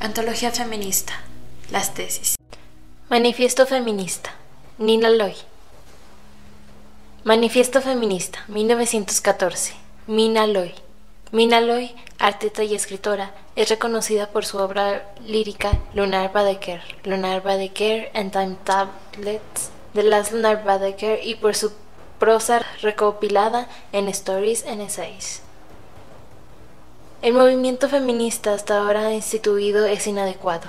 Antología feminista. Las tesis. Manifiesto feminista. Nina Loy. Manifiesto feminista, 1914. Nina Loy. Nina Loy, artista y escritora, es reconocida por su obra lírica Lunar Baedeker, Lunar Baedeker and Time Tablets, The Last Lunar Baedeker, y por su prosa recopilada en Stories and Essays. El movimiento feminista hasta ahora instituido es inadecuado.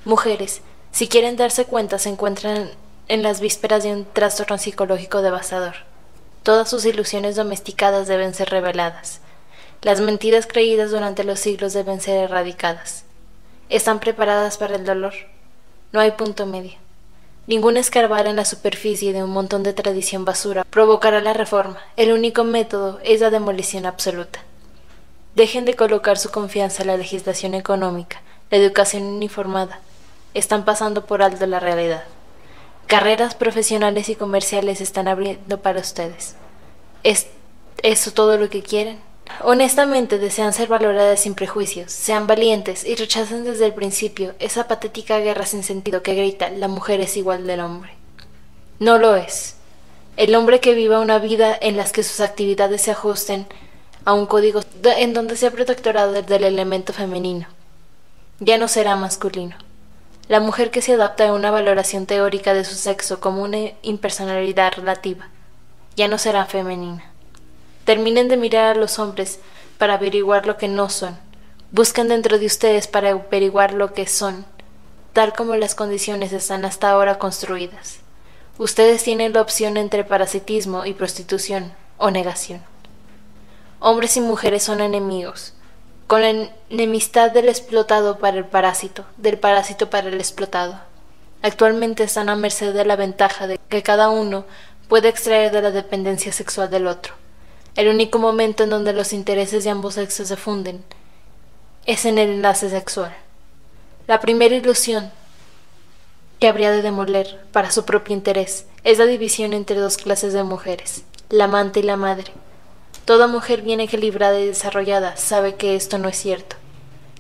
Mujeres, si quieren darse cuenta, se encuentran en las vísperas de un trastorno psicológico devastador. Todas sus ilusiones domesticadas deben ser reveladas. Las mentiras creídas durante los siglos deben ser erradicadas. ¿Están preparadas para el dolor? No hay punto medio. Ningún escarbar en la superficie de un montón de tradición basura provocará la reforma. El único método es la demolición absoluta. Dejen de colocar su confianza en la legislación económica, la educación uniformada. Están pasando por alto la realidad. Carreras profesionales y comerciales están abriendo para ustedes. ¿Es eso todo lo que quieren? Honestamente desean ser valoradas sin prejuicios, sean valientes y rechacen desde el principio esa patética guerra sin sentido que grita la mujer es igual del hombre. No lo es. El hombre que viva una vida en las que sus actividades se ajusten a un código en donde sea protectorado del elemento femenino, ya no será masculino. La mujer que se adapta a una valoración teórica de su sexo como una impersonalidad relativa, ya no será femenina. Terminen de mirar a los hombres para averiguar lo que no son. Busquen dentro de ustedes para averiguar lo que son, tal como las condiciones están hasta ahora construidas. Ustedes tienen la opción entre parasitismo y prostitución o negación. Hombres y mujeres son enemigos, con la enemistad del explotado para el parásito, del parásito para el explotado. Actualmente están a merced de la ventaja de que cada uno puede extraer de la dependencia sexual del otro. El único momento en donde los intereses de ambos sexos se funden es en el enlace sexual. La primera ilusión que habría de demoler para su propio interés es la división entre dos clases de mujeres, la amante y la madre. Toda mujer bien equilibrada y desarrollada sabe que esto no es cierto.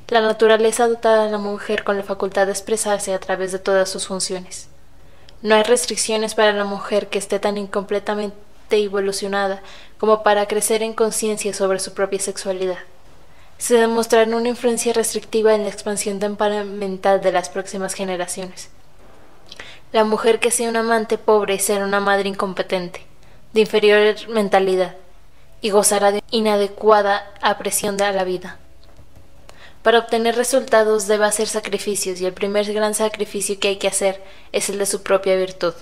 La naturaleza dota a la mujer con la facultad de expresarse a través de todas sus funciones. No hay restricciones para la mujer que esté tan incompletamente evolucionada como para crecer en conciencia sobre su propia sexualidad. Se demostrará una influencia restrictiva en la expansión temperamental de las próximas generaciones. La mujer que sea una amante pobre será una madre incompetente, de inferior mentalidad, y gozará de inadecuada apreciación de la vida. Para obtener resultados debe hacer sacrificios, y el primer gran sacrificio que hay que hacer es el de su propia virtud.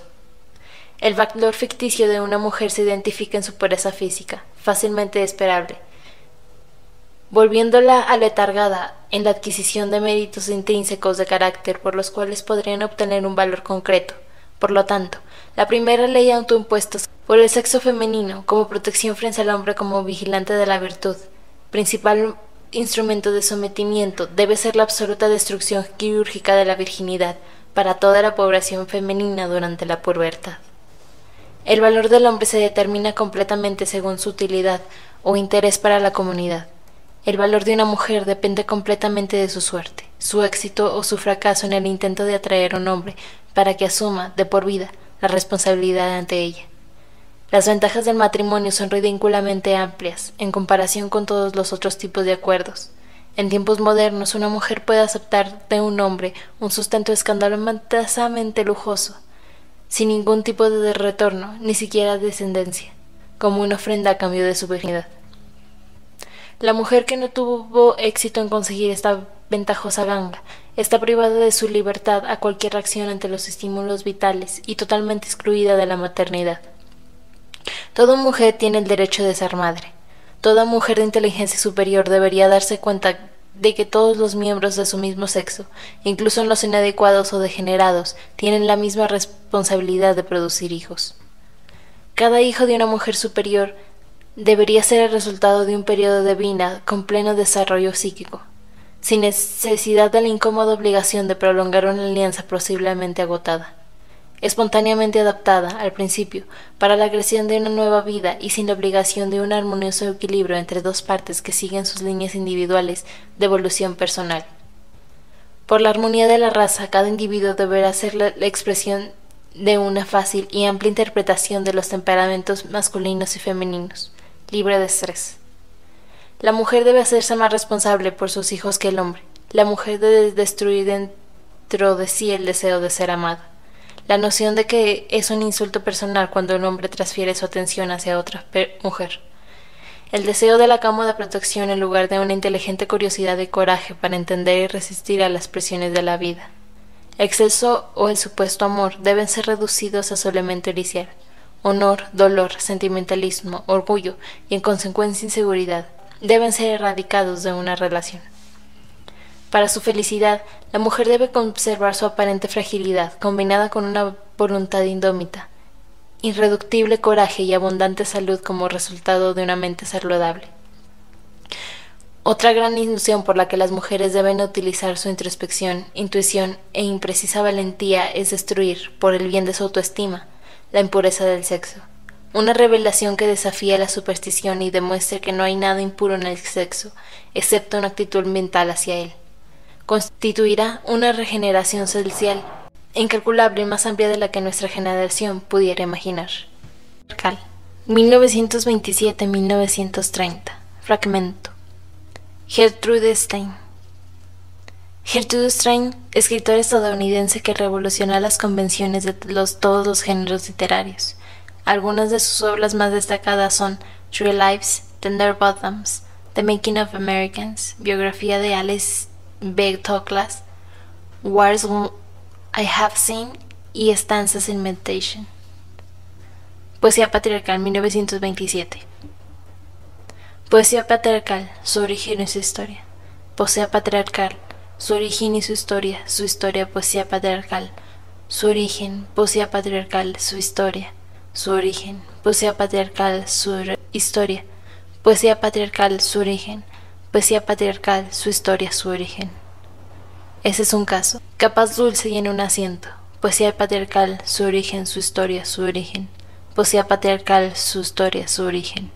El valor ficticio de una mujer se identifica en su pureza física, fácilmente esperable, volviéndola aletargada en la adquisición de méritos intrínsecos de carácter por los cuales podrían obtener un valor concreto. Por lo tanto, la primera ley autoimpuesta por el sexo femenino como protección frente al hombre como vigilante de la virtud, principal instrumento de sometimiento, debe ser la absoluta destrucción quirúrgica de la virginidad para toda la población femenina durante la pubertad. El valor del hombre se determina completamente según su utilidad o interés para la comunidad. El valor de una mujer depende completamente de su suerte, su éxito o su fracaso en el intento de atraer a un hombre para que asuma, de por vida, la responsabilidad ante ella. Las ventajas del matrimonio son ridículamente amplias en comparación con todos los otros tipos de acuerdos. En tiempos modernos, una mujer puede aceptar de un hombre un sustento escandalosamente lujoso, sin ningún tipo de retorno, ni siquiera descendencia, como una ofrenda a cambio de su virginidad. La mujer que no tuvo éxito en conseguir esta ventajosa ganga está privada de su libertad a cualquier reacción ante los estímulos vitales y totalmente excluida de la maternidad. Toda mujer tiene el derecho de ser madre. Toda mujer de inteligencia superior debería darse cuenta de que todos los miembros de su mismo sexo, incluso los inadecuados o degenerados, tienen la misma responsabilidad de producir hijos. Cada hijo de una mujer superior debería ser el resultado de un periodo de vida con pleno desarrollo psíquico, sin necesidad de la incómoda obligación de prolongar una alianza posiblemente agotada, espontáneamente adaptada, al principio, para la creación de una nueva vida y sin la obligación de un armonioso equilibrio entre dos partes que siguen sus líneas individuales de evolución personal. Por la armonía de la raza, cada individuo deberá ser la expresión de una fácil y amplia interpretación de los temperamentos masculinos y femeninos, libre de estrés. La mujer debe hacerse más responsable por sus hijos que el hombre. La mujer debe destruir dentro de sí el deseo de ser amada. La noción de que es un insulto personal cuando el hombre transfiere su atención hacia otra mujer. El deseo de la cómoda protección en lugar de una inteligente curiosidad y coraje para entender y resistir a las presiones de la vida. El exceso o el supuesto amor deben ser reducidos a solo ericiar. Honor, dolor, sentimentalismo, orgullo y en consecuencia inseguridad deben ser erradicados de una relación. Para su felicidad, la mujer debe conservar su aparente fragilidad, combinada con una voluntad indómita, irreductible coraje y abundante salud como resultado de una mente saludable. Otra gran ilusión por la que las mujeres deben utilizar su introspección, intuición e imprecisa valentía es destruir, por el bien de su autoestima, la impureza del sexo. Una revelación que desafía la superstición y demuestre que no hay nada impuro en el sexo, excepto una actitud mental hacia él. Constituirá una regeneración social incalculable y más amplia de la que nuestra generación pudiera imaginar. 1927-1930. Fragmento. Gertrude Stein. Gertrude Stein, escritora estadounidense que revolucionó las convenciones de todos los géneros literarios. Algunas de sus obras más destacadas son True Lives, Tender Bottoms, The Making of Americans, biografía de Alice B. Toklas, Wars I Have Seen y Stanzas in Meditation. Poesía patriarcal, 1927. Poesía patriarcal, su origen y su historia. Poesía patriarcal, su origen y su historia, poesía patriarcal, su origen, poesía patriarcal, su historia, su origen, poesía patriarcal, su historia, poesía patriarcal, su origen, poesía patriarcal, su historia, su origen. Ese es un caso. Capaz dulce y en un asiento. Poesía patriarcal, su origen, su historia, su origen. Poesía patriarcal, su historia, su origen.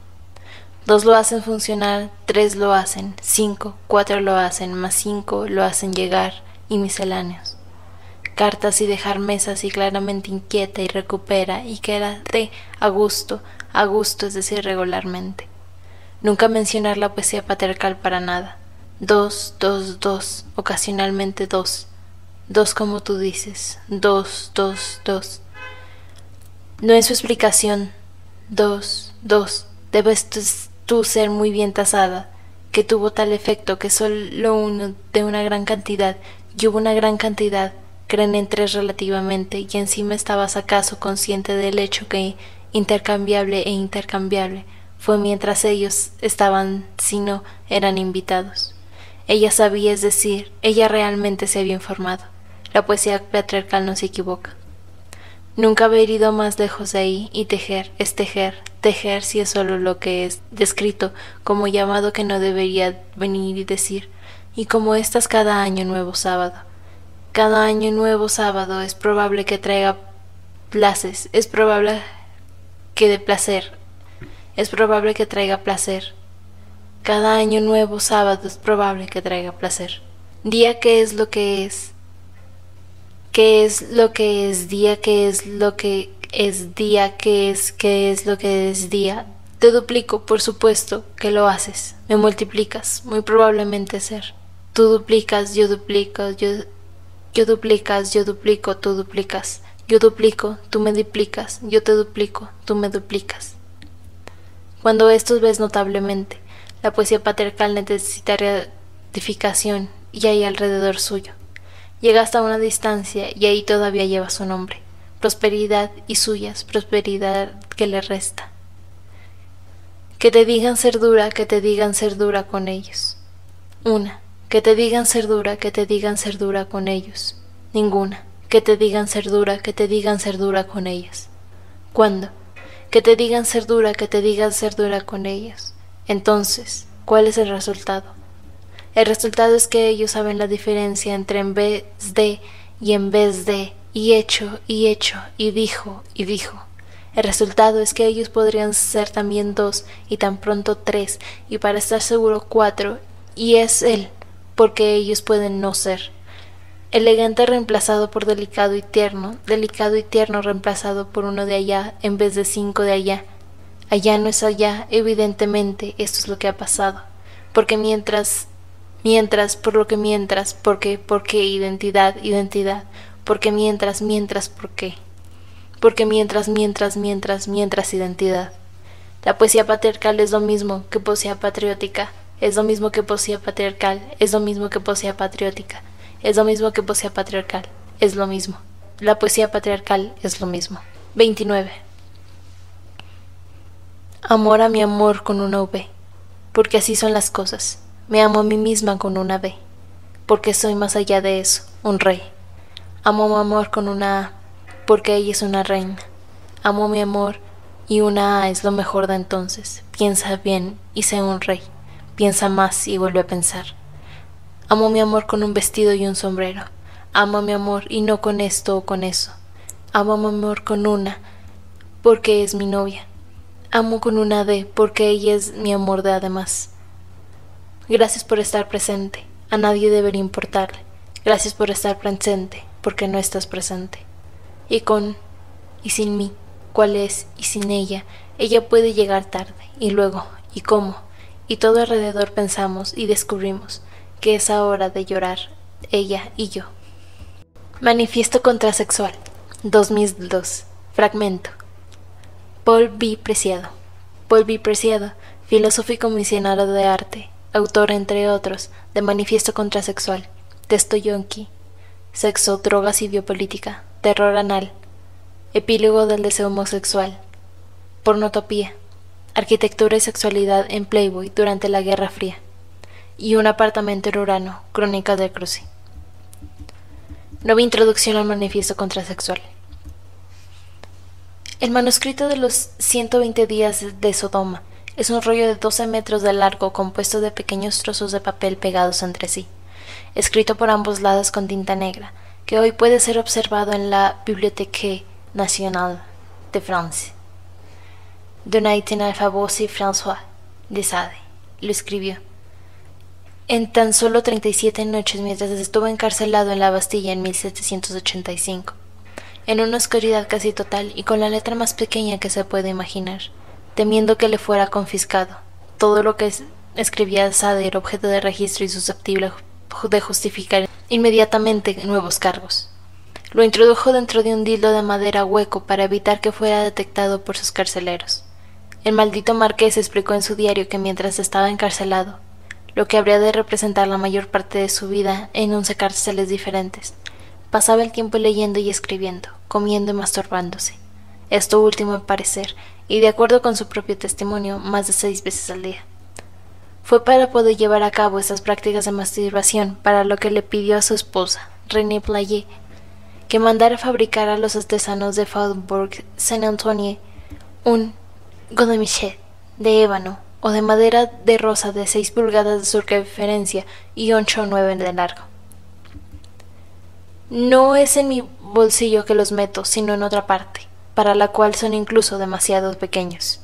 2 lo hacen funcionar, 3 lo hacen, 5, 4 lo hacen, más 5 lo hacen llegar, y misceláneos. Cartas y dejar mesas y claramente inquieta y recupera y quédate a gusto, es decir, regularmente. Nunca mencionar la poesía patriarcal para nada. 2, 2, 2, ocasionalmente 2. 2 como tú dices, 2, 2, 2. No es su explicación. 2, 2. Debes tú ser muy bien tasada, que tuvo tal efecto que solo uno de una gran cantidad, y hubo una gran cantidad, creen en 3 relativamente, y encima estabas acaso consciente del hecho que intercambiable e intercambiable fue mientras ellos estaban, si no, eran invitados. Ella sabía, es decir, ella realmente se había informado. La poesía patriarcal no se equivoca. Nunca haber ido más lejos de ahí, y tejer es tejer, tejer si es solo lo que es descrito como llamado que no debería venir y decir, y como estas cada año nuevo sábado. Cada año nuevo sábado es probable que traiga places, es probable que de placer, es probable que traiga placer. Cada año nuevo sábado es probable que traiga placer. Día que es lo que es. ¿Qué es lo que es día? ¿Qué es lo que es día? ¿Qué es lo que es día? Te duplico, por supuesto que lo haces. Me multiplicas, muy probablemente ser. Tú duplicas, yo duplico, yo duplicas, yo duplico, tú duplicas. Yo duplico, tú me duplicas, yo te duplico, tú me duplicas. Cuando esto ves notablemente, la poesía patriarcal necesita ratificación y hay alrededor suyo. Llega hasta una distancia y ahí todavía lleva su nombre. Prosperidad y suyas, prosperidad que le resta. Que te digan ser dura, que te digan ser dura con ellos. Una. Que te digan ser dura, que te digan ser dura con ellos. Ninguna. Que te digan ser dura, que te digan ser dura con ellas. ¿Cuándo? Que te digan ser dura, que te digan ser dura con ellas. Entonces, ¿cuál es el resultado? El resultado es que ellos saben la diferencia entre en vez de y en vez de, y hecho, y dijo, y dijo. El resultado es que ellos podrían ser también 2, y tan pronto 3, y para estar seguro 4, y es él, porque ellos pueden no ser. elegante reemplazado por delicado y tierno reemplazado por uno de allá en vez de 5 de allá. Allá no es allá, evidentemente, esto es lo que ha pasado. Porque porque, identidad, porque ¿por qué? Porque mientras, identidad. La poesía patriarcal es lo mismo que poesía patriótica, es lo mismo que poesía patriarcal, es lo mismo que poesía patriótica, es lo mismo que poesía patriarcal, es lo mismo. La poesía patriarcal es lo mismo. 29. Amor a mi amor con una V, porque así son las cosas. Me amo a mí misma con una B, porque soy más allá de eso, un rey. Amo a mi amor con una A, porque ella es una reina. Amo mi amor y una A es lo mejor de entonces. Piensa bien y sé un rey. Piensa más y vuelve a pensar. Amo mi amor con un vestido y un sombrero. Amo a mi amor y no con esto o con eso. Amo a mi amor con una, porque es mi novia. Amo con una D, porque ella es mi amor de además. Gracias por estar presente. A nadie debería importarle. Gracias por estar presente, porque no estás presente. Y con y sin mí, ¿cuál es? Y sin ella, ella puede llegar tarde. Y luego, ¿y cómo? Y todo alrededor pensamos y descubrimos que es hora de llorar, ella y yo. Manifiesto contrasexual, 2002, fragmento. Paul B. Preciado. Paul B. Preciado, filósofo y comisionado de arte, autor, entre otros, de Manifiesto contrasexual, Texto Yonki, Sexo, drogas y biopolítica, Terror anal, Epílogo del deseo homosexual, Pornotopía, Arquitectura y sexualidad en Playboy durante la Guerra Fría, y Un apartamento en Urano, Crónica del Cruce. Nueva introducción al Manifiesto contrasexual. El manuscrito de los 120 días de Sodoma es un rollo de 12 metros de largo compuesto de pequeños trozos de papel pegados entre sí, escrito por ambos lados con tinta negra, que hoy puede ser observado en la Bibliothèque Nationale de France. Donatien Alphonse François de Sade lo escribió en tan solo 37 noches mientras estuvo encarcelado en la Bastilla en 1785, en una oscuridad casi total y con la letra más pequeña que se puede imaginar, temiendo que le fuera confiscado. Todo lo que escribía Sade era objeto de registro y susceptible de justificar inmediatamente nuevos cargos. Lo introdujo dentro de un dildo de madera hueco para evitar que fuera detectado por sus carceleros. El maldito marqués explicó en su diario que mientras estaba encarcelado, lo que habría de representar la mayor parte de su vida en 11 cárceles diferentes, pasaba el tiempo leyendo y escribiendo, comiendo y masturbándose. Esto último al parecer, y de acuerdo con su propio testimonio, más de 6 veces al día. Fue para poder llevar a cabo estas prácticas de masturbación para lo que le pidió a su esposa, René Playet, que mandara fabricar a los artesanos de Faubourg Saint-Antoine un godemiché de ébano o de madera de rosa de 6 pulgadas de circunferencia y 8 o 9 de largo. No es en mi bolsillo que los meto, sino en otra parte, para la cual son incluso demasiado pequeños,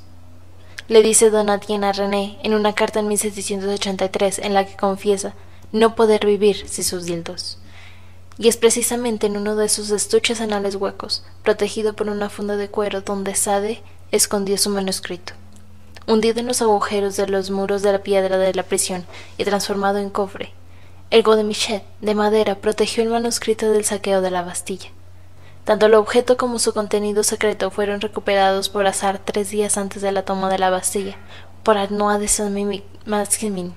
le dice Donatien a René en una carta en 1783 en la que confiesa no poder vivir sin sus dildos. Y es precisamente en uno de sus estuches anales huecos, protegido por una funda de cuero, donde Sade escondió su manuscrito. Hundido en los agujeros de los muros de la piedra de la prisión y transformado en cofre, el godemiché de madera protegió el manuscrito del saqueo de la Bastilla. Tanto el objeto como su contenido secreto fueron recuperados por azar 3 días antes de la toma de la Bastilla por Arnaud de Saint-Maximin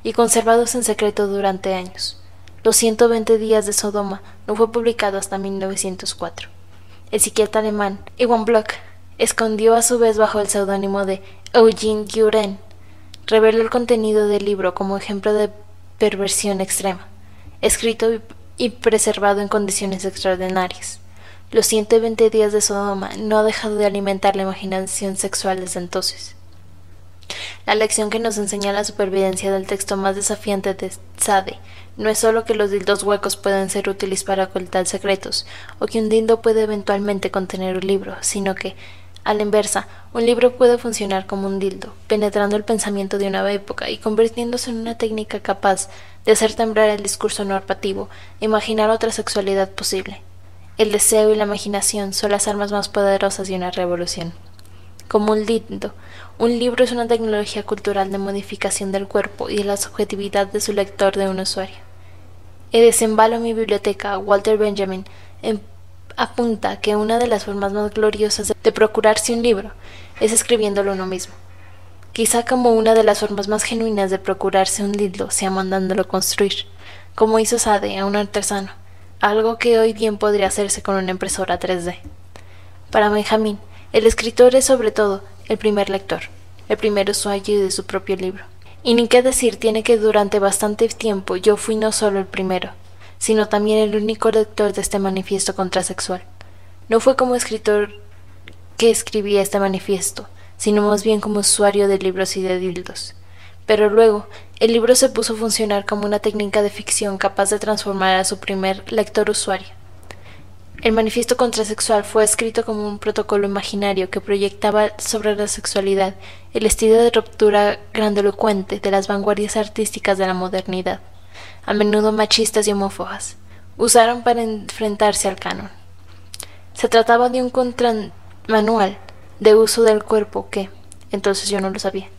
y conservados en secreto durante años. Los 120 días de Sodoma no fue publicado hasta 1904. El psiquiatra alemán Iwan Bloch escondió a su vez bajo el seudónimo de Eugene Guérin, reveló el contenido del libro como ejemplo de perversión extrema, escrito y preservado en condiciones extraordinarias. Los 120 días de Sodoma no ha dejado de alimentar la imaginación sexual desde entonces. La lección que nos enseña la supervivencia del texto más desafiante de Sade no es solo que los dildos huecos pueden ser útiles para ocultar secretos, o que un dildo puede eventualmente contener un libro, sino que, A la inversa, un libro puede funcionar como un dildo, penetrando el pensamiento de una época y convirtiéndose en una técnica capaz de hacer temblar el discurso normativo e imaginar otra sexualidad posible. El deseo y la imaginación son las armas más poderosas de una revolución. Como un dildo, un libro es una tecnología cultural de modificación del cuerpo y de la subjetividad de su lector de un usuario. En Desembalo mi biblioteca, Walter Benjamin apunta que una de las formas más gloriosas de procurarse un libro es escribiéndolo uno mismo. Quizá como una de las formas más genuinas de procurarse un dildo sea mandándolo construir, como hizo Sade a un artesano, algo que hoy bien podría hacerse con una impresora 3D. Para Benjamin, el escritor es sobre todo el primer lector, el primer usuario de su propio libro. Y ni qué decir tiene que durante bastante tiempo yo fui no solo el primero, sino también el único lector de este manifiesto contrasexual. No fue como escritor que escribía este manifiesto, sino más bien como usuario de libros y de dildos. Pero luego, el libro se puso a funcionar como una técnica de ficción capaz de transformar a su primer lector usuario. El manifiesto contrasexual fue escrito como un protocolo imaginario que proyectaba sobre la sexualidad el estilo de ruptura grandilocuente de las vanguardias artísticas de la modernidad, a menudo machistas y homófobas, usaron para enfrentarse al canon. Se trataba de un contramanual de uso del cuerpo que, entonces yo no lo sabía,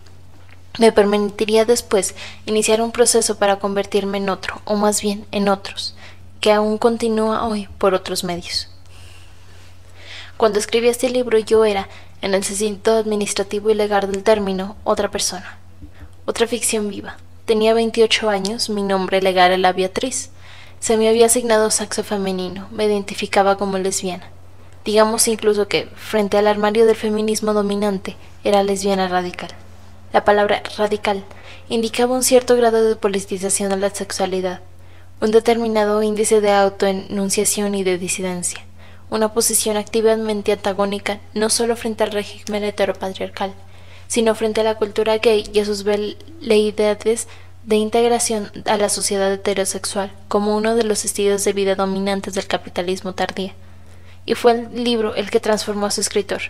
me permitiría después iniciar un proceso para convertirme en otro, o más bien en otros, que aún continúa hoy por otros medios. Cuando escribí este libro yo era, en el sentido administrativo y legal del término, otra persona, otra ficción viva. Tenía 28 años, mi nombre legal era Beatriz. Se me había asignado sexo femenino, me identificaba como lesbiana. Digamos incluso que, frente al armario del feminismo dominante, era lesbiana radical. La palabra radical indicaba un cierto grado de politización de la sexualidad, un determinado índice de autoenunciación y de disidencia, una posición activamente antagónica no solo frente al régimen heteropatriarcal, sino frente a la cultura gay y a sus veleidades de integración a la sociedad heterosexual como uno de los estilos de vida dominantes del capitalismo tardío. Y fue el libro el que transformó a su escritor.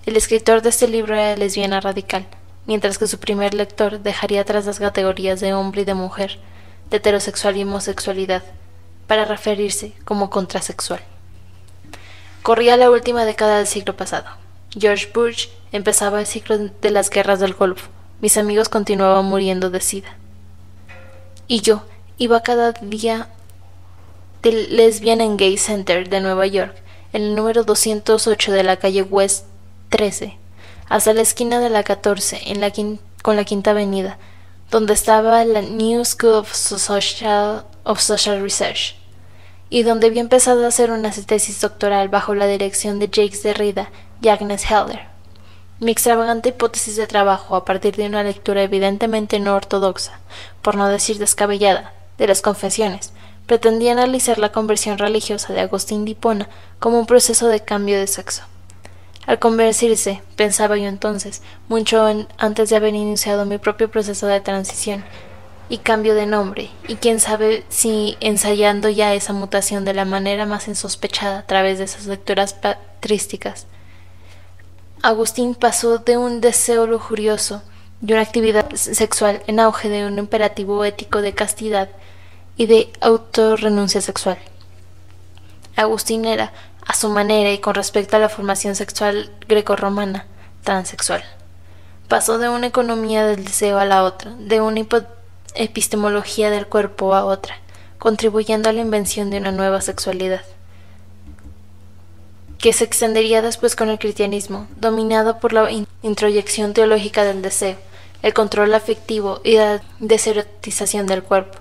El escritor de este libro era lesbiana radical, mientras que su primer lector dejaría atrás las categorías de hombre y de mujer, de heterosexual y homosexualidad, para referirse como contrasexual. Corría la última década del siglo pasado. George Bush empezaba el ciclo de las guerras del Golfo. Mis amigos continuaban muriendo de sida. Y yo iba cada día del Lesbian and Gay Center de Nueva York, en el número 208 de la calle West 13, hasta la esquina de la 14 con la Quinta Avenida, donde estaba la New School of Social Research, y donde había empezado a hacer una tesis doctoral bajo la dirección de Jacques Derrida y Agnes Heller. Mi extravagante hipótesis de trabajo, a partir de una lectura evidentemente no ortodoxa, por no decir descabellada, de las Confesiones, pretendía analizar la conversión religiosa de Agustín de Hipona como un proceso de cambio de sexo. Al convertirse, pensaba yo entonces, mucho antes de haber iniciado mi propio proceso de transición y cambio de nombre, y quién sabe si ensayando ya esa mutación de la manera más insospechada a través de esas lecturas patrísticas, Agustín pasó de un deseo lujurioso, de una actividad sexual en auge, de un imperativo ético de castidad y de autorrenuncia sexual. Agustín era, a su manera y con respecto a la formación sexual grecorromana, transexual. Pasó de una economía del deseo a la otra, de una epistemología del cuerpo a otra, contribuyendo a la invención de una nueva sexualidad, que se extendería después con el cristianismo, dominado por la introyección teológica del deseo, el control afectivo y la deserotización del cuerpo.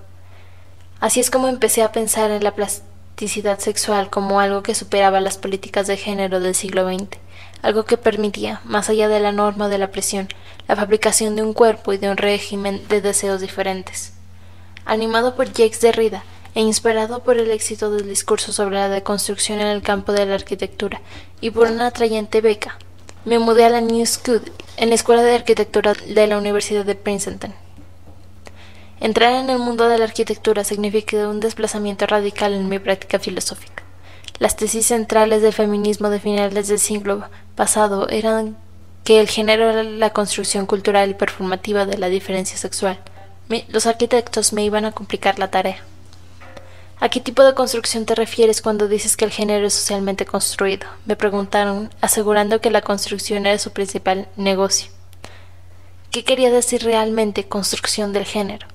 Así es como empecé a pensar en la plasticidad sexual como algo que superaba las políticas de género del siglo XX, algo que permitía, más allá de la norma o de la presión, la fabricación de un cuerpo y de un régimen de deseos diferentes. Animado por Jacques Derrida e inspirado por el éxito del discurso sobre la deconstrucción en el campo de la arquitectura y por una atrayente beca, me mudé a la New School, en la Escuela de Arquitectura de la Universidad de Princeton. Entrar en el mundo de la arquitectura significó un desplazamiento radical en mi práctica filosófica. Las tesis centrales del feminismo de finales del siglo pasado eran que el género era la construcción cultural y performativa de la diferencia sexual. Los arquitectos me iban a complicar la tarea. ¿A qué tipo de construcción te refieres cuando dices que el género es socialmente construido?, me preguntaron, asegurando que la construcción era su principal negocio. ¿Qué quería decir realmente construcción del género?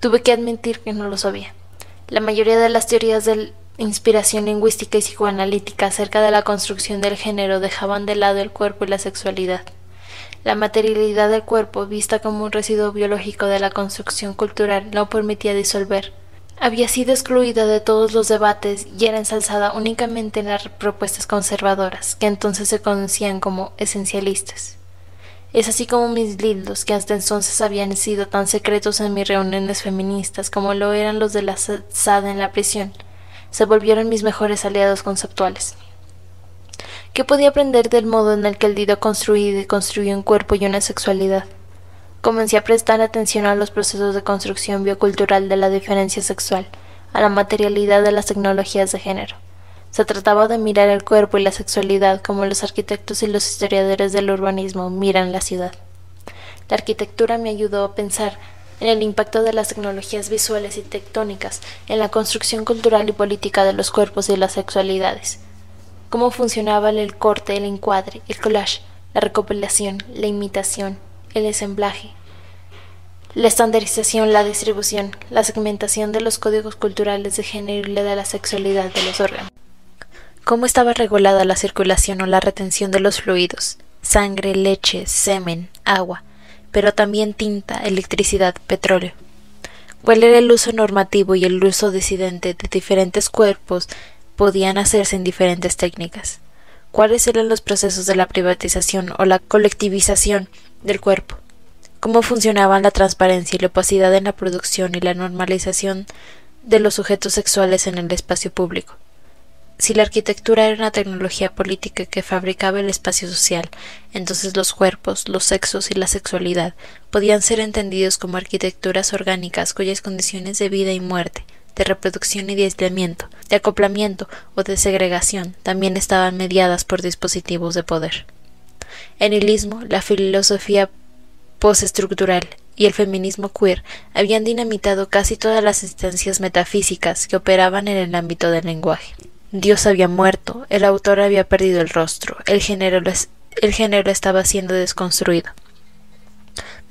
Tuve que admitir que no lo sabía. La mayoría de las teorías de inspiración lingüística y psicoanalítica acerca de la construcción del género dejaban de lado el cuerpo y la sexualidad. La materialidad del cuerpo, vista como un residuo biológico de la construcción cultural, no permitía disolver. Había sido excluida de todos los debates y era ensalzada únicamente en las propuestas conservadoras, que entonces se conocían como esencialistas. Es así como mis dildos, que hasta entonces habían sido tan secretos en mis reuniones feministas como lo eran los de la SAD en la prisión, se volvieron mis mejores aliados conceptuales. ¿Qué podía aprender del modo en el que el dildo construía y construyó un cuerpo y una sexualidad? Comencé a prestar atención a los procesos de construcción biocultural de la diferencia sexual, a la materialidad de las tecnologías de género. Se trataba de mirar el cuerpo y la sexualidad como los arquitectos y los historiadores del urbanismo miran la ciudad. La arquitectura me ayudó a pensar en el impacto de las tecnologías visuales y tectónicas en la construcción cultural y política de los cuerpos y las sexualidades. Cómo funcionaba el corte, el encuadre, el collage, la recopilación, la imitación, el ensamblaje, la estandarización, la distribución, la segmentación de los códigos culturales de género y la de la sexualidad de los órganos. Cómo estaba regulada la circulación o la retención de los fluidos, sangre, leche, semen, agua, pero también tinta, electricidad, petróleo. ¿Cuál era el uso normativo y el uso disidente de diferentes cuerpos podían hacerse en diferentes técnicas? ¿Cuáles eran los procesos de la privatización o la colectivización del cuerpo? ¿Cómo funcionaban la transparencia y la opacidad en la producción y la normalización de los sujetos sexuales en el espacio público? Si la arquitectura era una tecnología política que fabricaba el espacio social, entonces los cuerpos, los sexos y la sexualidad podían ser entendidos como arquitecturas orgánicas cuyas condiciones de vida y muerte, de reproducción y de aislamiento, de acoplamiento o de segregación también estaban mediadas por dispositivos de poder. El nihilismo, la filosofía postestructural y el feminismo queer habían dinamitado casi todas las instancias metafísicas que operaban en el ámbito del lenguaje. Dios había muerto, el autor había perdido el rostro, el género estaba siendo desconstruido.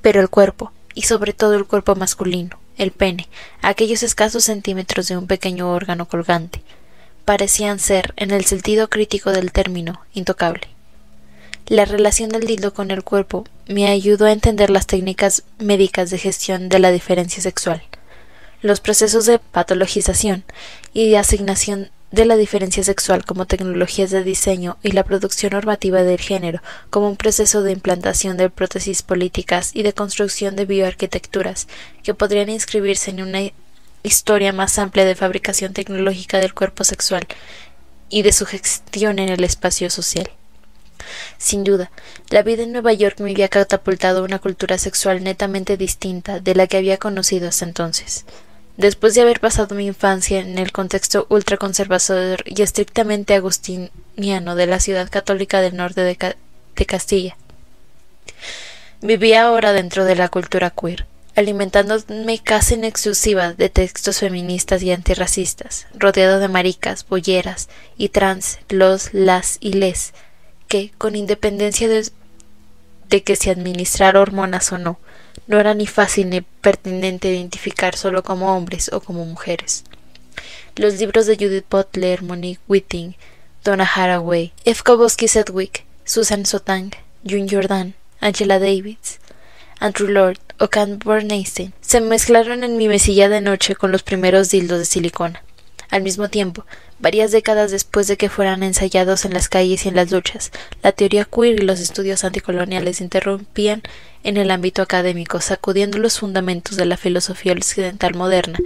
Pero el cuerpo, y sobre todo el cuerpo masculino, el pene, aquellos escasos centímetros de un pequeño órgano colgante, parecían ser, en el sentido crítico del término, intocable. La relación del dildo con el cuerpo me ayudó a entender las técnicas médicas de gestión de la diferencia sexual, los procesos de patologización y de asignación de la diferencia sexual como tecnologías de diseño y la producción normativa del género como un proceso de implantación de prótesis políticas y de construcción de bioarquitecturas que podrían inscribirse en una historia más amplia de fabricación tecnológica del cuerpo sexual y de su gestión en el espacio social. Sin duda, la vida en Nueva York me había catapultado a una cultura sexual netamente distinta de la que había conocido hasta entonces. Después de haber pasado mi infancia en el contexto ultraconservador y estrictamente agustiniano de la ciudad católica del norte de Castilla, vivía ahora dentro de la cultura queer, alimentándome casi en exclusiva de textos feministas y antirracistas, rodeado de maricas, bolleras y trans, las y les, que, con independencia de que se administrara hormonas o no era ni fácil ni pertinente identificar solo como hombres o como mujeres. Los libros de Judith Butler, Monique Witting, Donna Haraway, F. Kowalski Sedgwick, Susan Sontag, June Jordan, Angela Davis, Andrew Lord o Kant Bernstein se mezclaron en mi mesilla de noche con los primeros dildos de silicona. Al mismo tiempo, varias décadas después de que fueran ensayados en las calles y en las luchas, la teoría queer y los estudios anticoloniales interrumpían en el ámbito académico, sacudiendo los fundamentos de la filosofía occidental moderna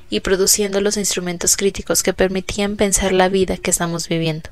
y produciendo los instrumentos críticos que permitían pensar la vida que estamos viviendo.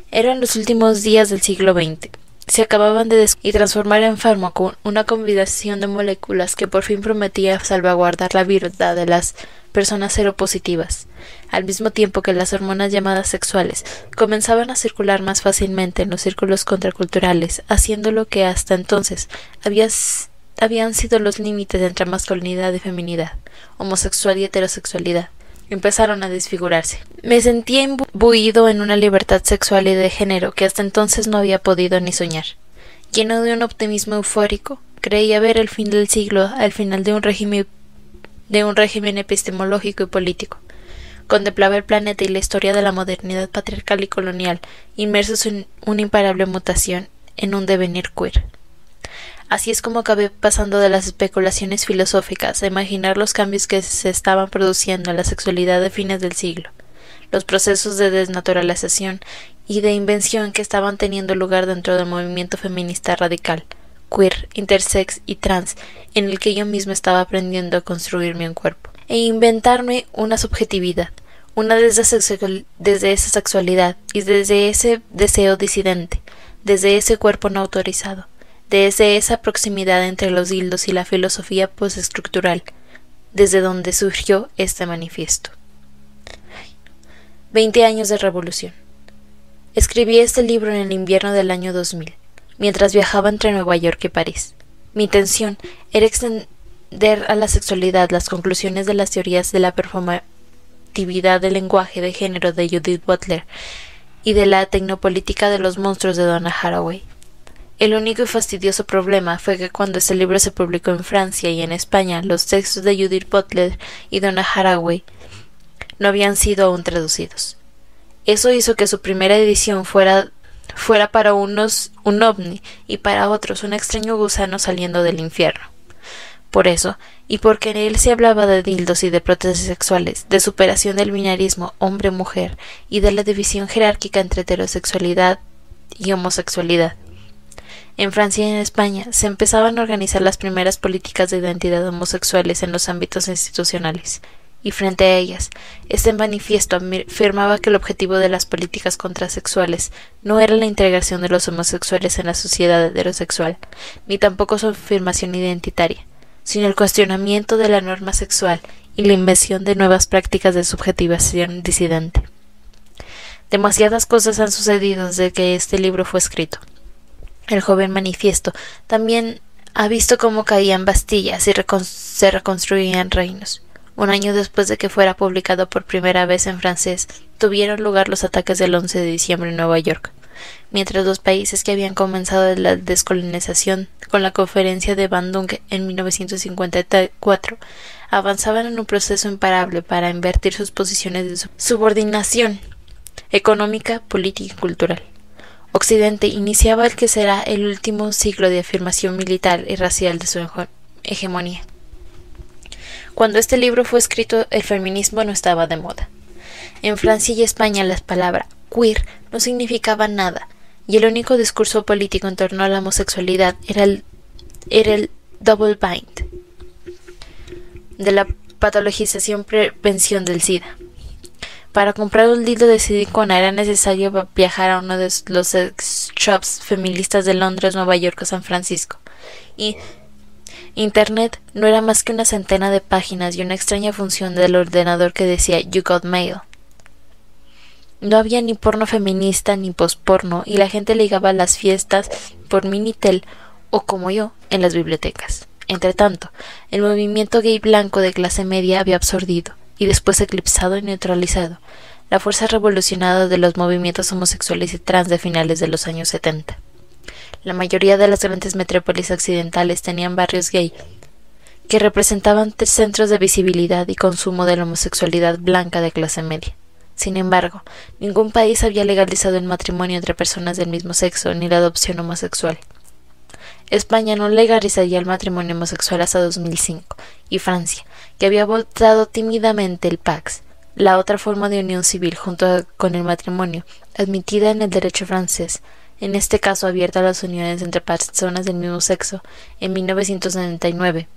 Eran los últimos días del siglo XX. Se acababan de y transformar en fármaco una combinación de moléculas que por fin prometía salvaguardar la vida de las personas seropositivas, al mismo tiempo que las hormonas llamadas sexuales comenzaban a circular más fácilmente en los círculos contraculturales, haciendo lo que hasta entonces habían sido los límites entre masculinidad y feminidad, homosexual y heterosexualidad. Empezaron a desfigurarse. Me sentía imbuido en una libertad sexual y de género que hasta entonces no había podido ni soñar. Lleno de un optimismo eufórico, creía ver el fin del siglo al final de un régimen epistemológico y político. Contemplaba el planeta y la historia de la modernidad patriarcal y colonial, inmersos en una imparable mutación, en un devenir queer. Así es como acabé pasando de las especulaciones filosóficas a imaginar los cambios que se estaban produciendo en la sexualidad de fines del siglo, los procesos de desnaturalización y de invención que estaban teniendo lugar dentro del movimiento feminista radical, queer, intersex y trans, en el que yo mismo estaba aprendiendo a construirme un cuerpo, e inventarme una subjetividad, una desde esa sexualidad y desde ese deseo disidente, desde ese cuerpo no autorizado, desde esa proximidad entre los dildos y la filosofía postestructural, desde donde surgió este manifiesto. 20 años de revolución. Escribí este libro en el invierno del año 2000, mientras viajaba entre Nueva York y París. Mi intención era extender a la sexualidad las conclusiones de las teorías de la performatividad del lenguaje de género de Judith Butler y de la tecnopolítica de los monstruos de Donna Haraway. El único y fastidioso problema fue que cuando este libro se publicó en Francia y en España, los textos de Judith Butler y Donna Haraway no habían sido aún traducidos. Eso hizo que su primera edición fuera para unos un ovni y para otros un extraño gusano saliendo del infierno. Por eso, y porque en él se hablaba de dildos y de prótesis sexuales, de superación del binarismo hombre-mujer y de la división jerárquica entre heterosexualidad y homosexualidad. En Francia y en España se empezaban a organizar las primeras políticas de identidad homosexuales en los ámbitos institucionales, y frente a ellas, este manifiesto afirmaba que el objetivo de las políticas contrasexuales no era la integración de los homosexuales en la sociedad heterosexual, ni tampoco su afirmación identitaria, sino el cuestionamiento de la norma sexual y la invención de nuevas prácticas de subjetivación disidente. Demasiadas cosas han sucedido desde que este libro fue escrito. El joven manifiesto también ha visto cómo caían Bastillas y se reconstruían reinos. Un año después de que fuera publicado por primera vez en francés, tuvieron lugar los ataques del 11 de diciembre en Nueva York, mientras los países que habían comenzado la descolonización con la Conferencia de Bandung en 1954 avanzaban en un proceso imparable para invertir sus posiciones de subordinación económica, política y cultural. Occidente iniciaba el que será el último siglo de afirmación militar y racial de su hegemonía. Cuando este libro fue escrito, el feminismo no estaba de moda. En Francia y España la palabra queer no significaba nada, y el único discurso político en torno a la homosexualidad era el double bind de la patologización prevención del SIDA. Para comprar un dildo de silicona era necesario viajar a uno de los sex shops feministas de Londres, Nueva York o San Francisco. Y Internet no era más que una centena de páginas y una extraña función del ordenador que decía "You got mail". No había ni porno feminista ni postporno y la gente ligaba a las fiestas por Minitel o, como yo, en las bibliotecas. Entretanto, el movimiento gay blanco de clase media había absorbido y después eclipsado y neutralizado la fuerza revolucionada de los movimientos homosexuales y trans de finales de los años 70. La mayoría de las grandes metrópolis occidentales tenían barrios gay que representaban centros de visibilidad y consumo de la homosexualidad blanca de clase media. Sin embargo, ningún país había legalizado el matrimonio entre personas del mismo sexo ni la adopción homosexual. España no legalizaría el matrimonio homosexual hasta 2005, y Francia, que había votado tímidamente el Pax, la otra forma de unión civil junto con el matrimonio, admitida en el derecho francés, en este caso abierta a las uniones entre personas del mismo sexo, en 1999.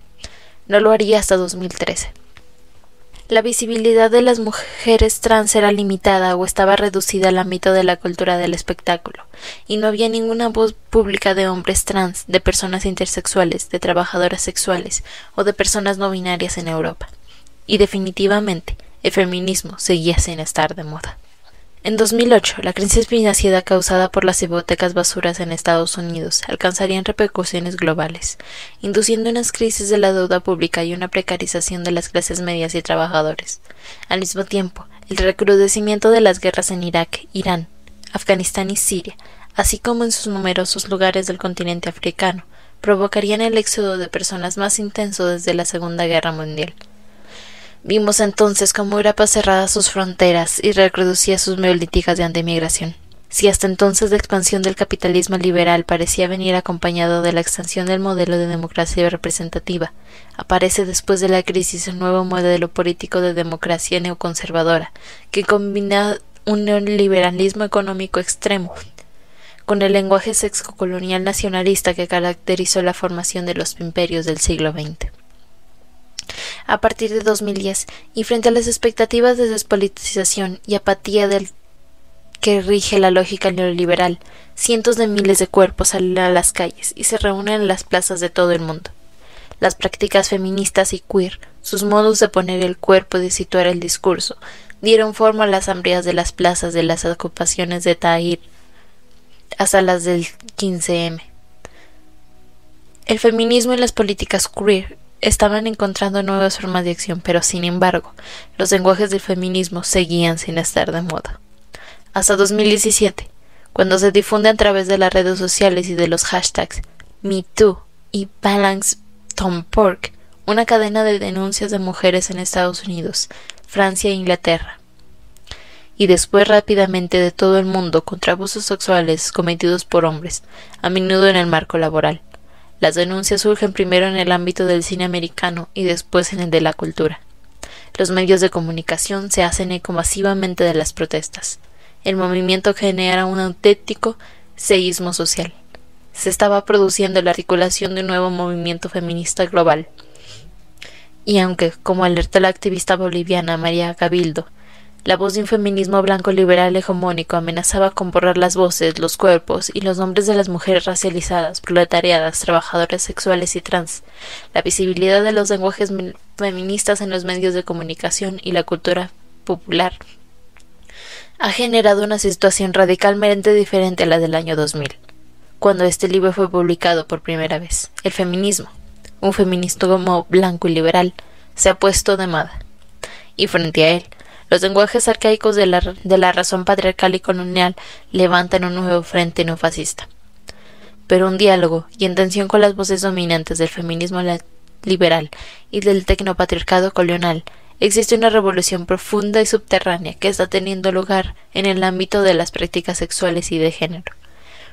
No lo haría hasta 2013. La visibilidad de las mujeres trans era limitada o estaba reducida al ámbito de la cultura del espectáculo, y no había ninguna voz pública de hombres trans, de personas intersexuales, de trabajadoras sexuales o de personas no binarias en Europa. y definitivamente el feminismo seguía sin estar de moda. En 2008, la crisis financiera causada por las hipotecas basuras en Estados Unidos alcanzarían repercusiones globales, induciendo unas crisis de la deuda pública y una precarización de las clases medias y trabajadores. Al mismo tiempo, el recrudecimiento de las guerras en Irak, Irán, Afganistán y Siria, así como en sus numerosos lugares del continente africano, provocarían el éxodo de personas más intenso desde la Segunda Guerra Mundial. Vimos entonces cómo Europa cerraba sus fronteras y reproducía sus políticas de antimigración. Si hasta entonces la expansión del capitalismo liberal parecía venir acompañado de la extensión del modelo de democracia representativa, aparece después de la crisis un nuevo modelo político de democracia neoconservadora, que combina un neoliberalismo económico extremo con el lenguaje sexocolonial nacionalista que caracterizó la formación de los imperios del siglo XX. A partir de 2010, y frente a las expectativas de despolitización y apatía que rige la lógica neoliberal, cientos de miles de cuerpos salen a las calles y se reúnen en las plazas de todo el mundo. Las prácticas feministas y queer, sus modos de poner el cuerpo y de situar el discurso, dieron forma a las asambleas de las plazas de las ocupaciones de Tahrir hasta las del 15M. El feminismo y las políticas queer estaban encontrando nuevas formas de acción, pero sin embargo, los lenguajes del feminismo seguían sin estar de moda. Hasta 2017, cuando se difunde a través de las redes sociales y de los hashtags MeToo y Balance Tom Pork, una cadena de denuncias de mujeres en Estados Unidos, Francia e Inglaterra, y después rápidamente de todo el mundo contra abusos sexuales cometidos por hombres, a menudo en el marco laboral. Las denuncias surgen primero en el ámbito del cine americano y después en el de la cultura. Los medios de comunicación se hacen eco masivamente de las protestas. El movimiento genera un auténtico seísmo social. Se estaba produciendo la articulación de un nuevo movimiento feminista global. Y aunque, como alertó la activista boliviana María Gabildo, la voz de un feminismo blanco liberal hegemónico amenazaba con borrar las voces, los cuerpos y los nombres de las mujeres racializadas, proletariadas, trabajadoras sexuales y trans. La visibilidad de los lenguajes feministas en los medios de comunicación y la cultura popular ha generado una situación radicalmente diferente a la del año 2000, cuando este libro fue publicado por primera vez. El feminismo, un feminismo blanco y liberal, se ha puesto de moda. Y frente a él, los lenguajes arcaicos de la razón patriarcal y colonial levantan un nuevo frente neofascista. Pero un diálogo, y en tensión con las voces dominantes del feminismo liberal y del tecnopatriarcado colonial, existe una revolución profunda y subterránea que está teniendo lugar en el ámbito de las prácticas sexuales y de género.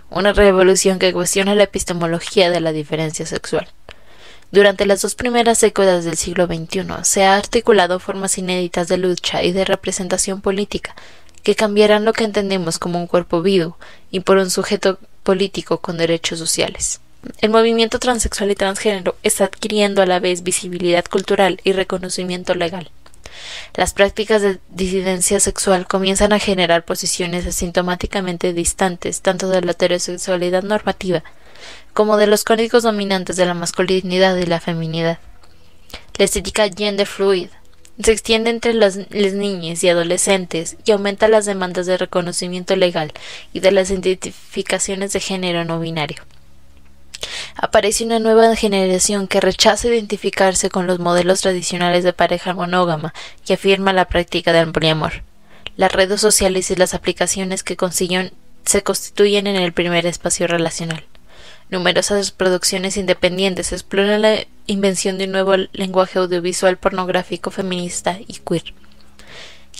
Una revolución que cuestiona la epistemología de la diferencia sexual. Durante las 2 primeras décadas del siglo XXI se han articulado formas inéditas de lucha y de representación política que cambiarán lo que entendemos como un cuerpo vivo y por un sujeto político con derechos sociales. El movimiento transexual y transgénero está adquiriendo a la vez visibilidad cultural y reconocimiento legal. Las prácticas de disidencia sexual comienzan a generar posiciones asintomáticamente distantes tanto de la heterosexualidad normativa como de los códigos dominantes de la masculinidad y la feminidad. La estética gender fluid se extiende entre las niñas y adolescentes y aumenta las demandas de reconocimiento legal y de las identificaciones de género no binario. Aparece una nueva generación que rechaza identificarse con los modelos tradicionales de pareja monógama y afirma la práctica del poliamor. Las redes sociales y las aplicaciones que se constituyen en el primer espacio relacional. Numerosas producciones independientes exploran la invención de un nuevo lenguaje audiovisual pornográfico feminista y queer.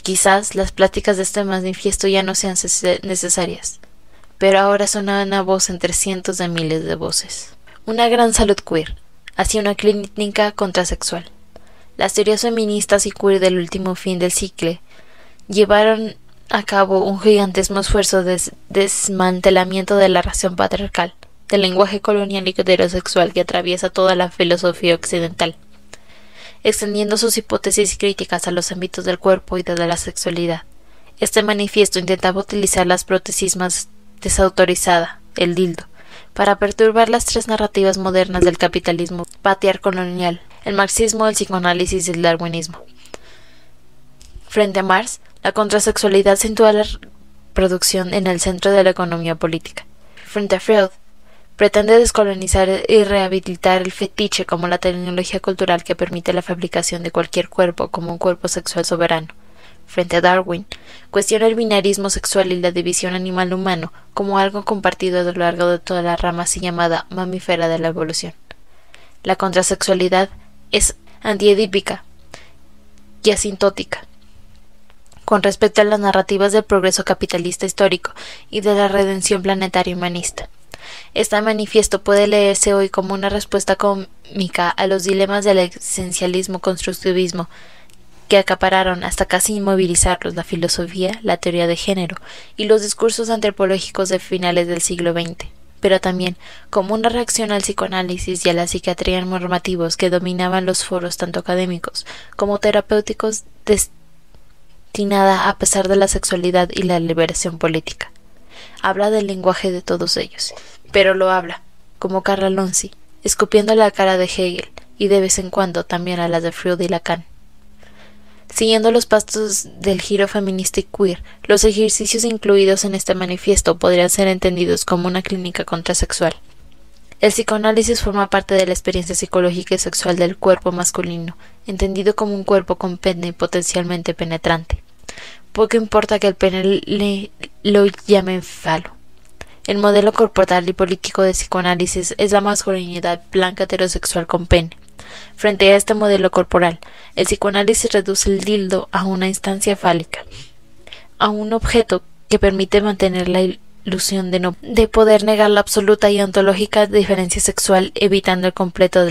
Quizás las pláticas de este manifiesto ya no sean necesarias, pero ahora son una voz entre cientos de miles de voces. Una gran salud queer, hacia una clínica contrasexual. Las teorías feministas y queer del último fin del siglo llevaron a cabo un gigantesco esfuerzo de desmantelamiento de la razón patriarcal, del lenguaje colonial y heterosexual que atraviesa toda la filosofía occidental, extendiendo sus hipótesis críticas a los ámbitos del cuerpo y de la sexualidad. Este manifiesto intentaba utilizar las prótesis más desautorizada, el dildo, para perturbar las 3 narrativas modernas del capitalismo patriarcal colonial, el marxismo, el psicoanálisis y el darwinismo. Frente a Marx, la contrasexualidad sitúa la reproducción en el centro de la economía política. Frente a Freud, pretende descolonizar y rehabilitar el fetiche como la tecnología cultural que permite la fabricación de cualquier cuerpo como un cuerpo sexual soberano. Frente a Darwin, cuestiona el binarismo sexual y la división animal-humano como algo compartido a lo largo de toda la rama así llamada mamífera de la evolución. La contrasexualidad es antiedípica y asintótica con respecto a las narrativas del progreso capitalista histórico y de la redención planetaria humanista. Este manifiesto puede leerse hoy como una respuesta cómica a los dilemas del esencialismo-constructivismo que acapararon hasta casi inmovilizarlos la filosofía, la teoría de género y los discursos antropológicos de finales del siglo XX, pero también como una reacción al psicoanálisis y a la psiquiatría normativos que dominaban los foros tanto académicos como terapéuticos destinada a pesar de la sexualidad y la liberación política. Habla del lenguaje de todos ellos, pero lo habla, como Carla Lonzi, escupiendo la cara de Hegel y de vez en cuando también a las de Freud y Lacan. Siguiendo los pasos del giro feminista y queer, los ejercicios incluidos en este manifiesto podrían ser entendidos como una clínica contrasexual. El psicoanálisis forma parte de la experiencia psicológica y sexual del cuerpo masculino, entendido como un cuerpo con pene potencialmente penetrante. Poco importa que el pene lo llamen falo. El modelo corporal y político de psicoanálisis es la masculinidad blanca heterosexual con pene. Frente a este modelo corporal, el psicoanálisis reduce el dildo a una instancia fálica, a un objeto que permite mantener la ilusión de poder negar la absoluta y ontológica diferencia sexual, evitando el complejo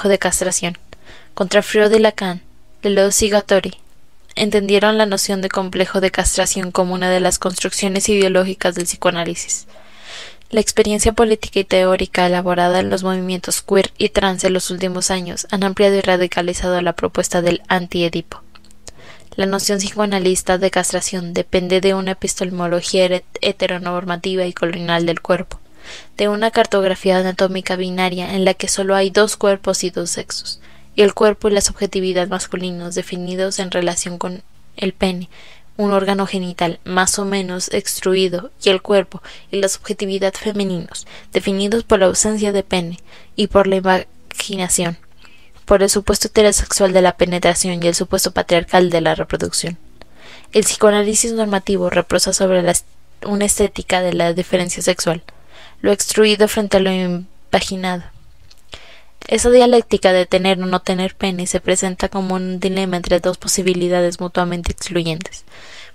de castración. Contra Freud y Lacan, Deleuze y Guattari entendieron la noción de complejo de castración como una de las construcciones ideológicas del psicoanálisis. La experiencia política y teórica elaborada en los movimientos queer y trans en los últimos años han ampliado y radicalizado la propuesta del anti-Edipo. La noción psicoanalista de castración depende de una epistemología heteronormativa y colonial del cuerpo, de una cartografía anatómica binaria en la que solo hay dos cuerpos y dos sexos, y el cuerpo y la subjetividad masculinos definidos en relación con el pene, un órgano genital más o menos extruido, y el cuerpo y la subjetividad femeninos, definidos por la ausencia de pene y por la imaginación, por el supuesto heterosexual de la penetración y el supuesto patriarcal de la reproducción. El psicoanálisis normativo reposa sobre una estética de la diferencia sexual, lo extruido frente a lo imaginado. Esa dialéctica de tener o no tener pene se presenta como un dilema entre dos posibilidades mutuamente excluyentes.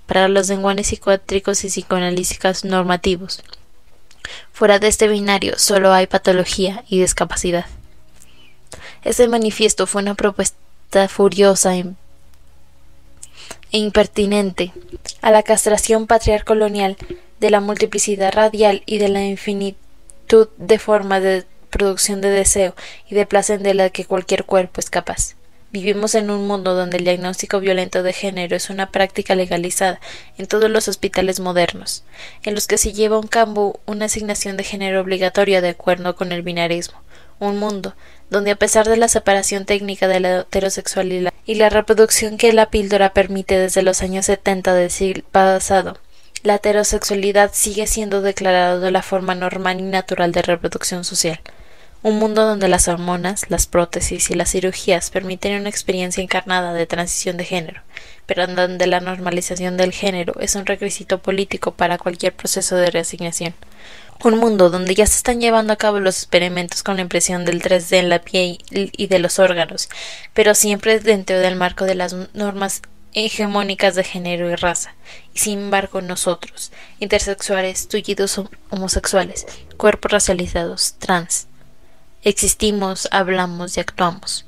Para los lenguajes psiquiátricos y psicoanalíticos normativos, fuera de este binario solo hay patología y discapacidad. Este manifiesto fue una propuesta furiosa e impertinente a la castración patriarcolonial de la multiplicidad radial y de la infinitud de formas de producción de deseo y de placer de la que cualquier cuerpo es capaz. Vivimos en un mundo donde el diagnóstico violento de género es una práctica legalizada en todos los hospitales modernos, en los que se lleva a cabo una asignación de género obligatoria de acuerdo con el binarismo. Un mundo donde, a pesar de la separación técnica de la heterosexualidad y la reproducción que la píldora permite desde los años 70 del siglo pasado, la heterosexualidad sigue siendo declarada la forma normal y natural de reproducción social. Un mundo donde las hormonas, las prótesis y las cirugías permiten una experiencia encarnada de transición de género, pero donde la normalización del género es un requisito político para cualquier proceso de reasignación. Un mundo donde ya se están llevando a cabo los experimentos con la impresión del 3D en la piel y de los órganos, pero siempre dentro del marco de las normas hegemónicas de género y raza. Y sin embargo nosotros, intersexuales, tullidos homosexuales, cuerpos racializados, trans, existimos, hablamos y actuamos.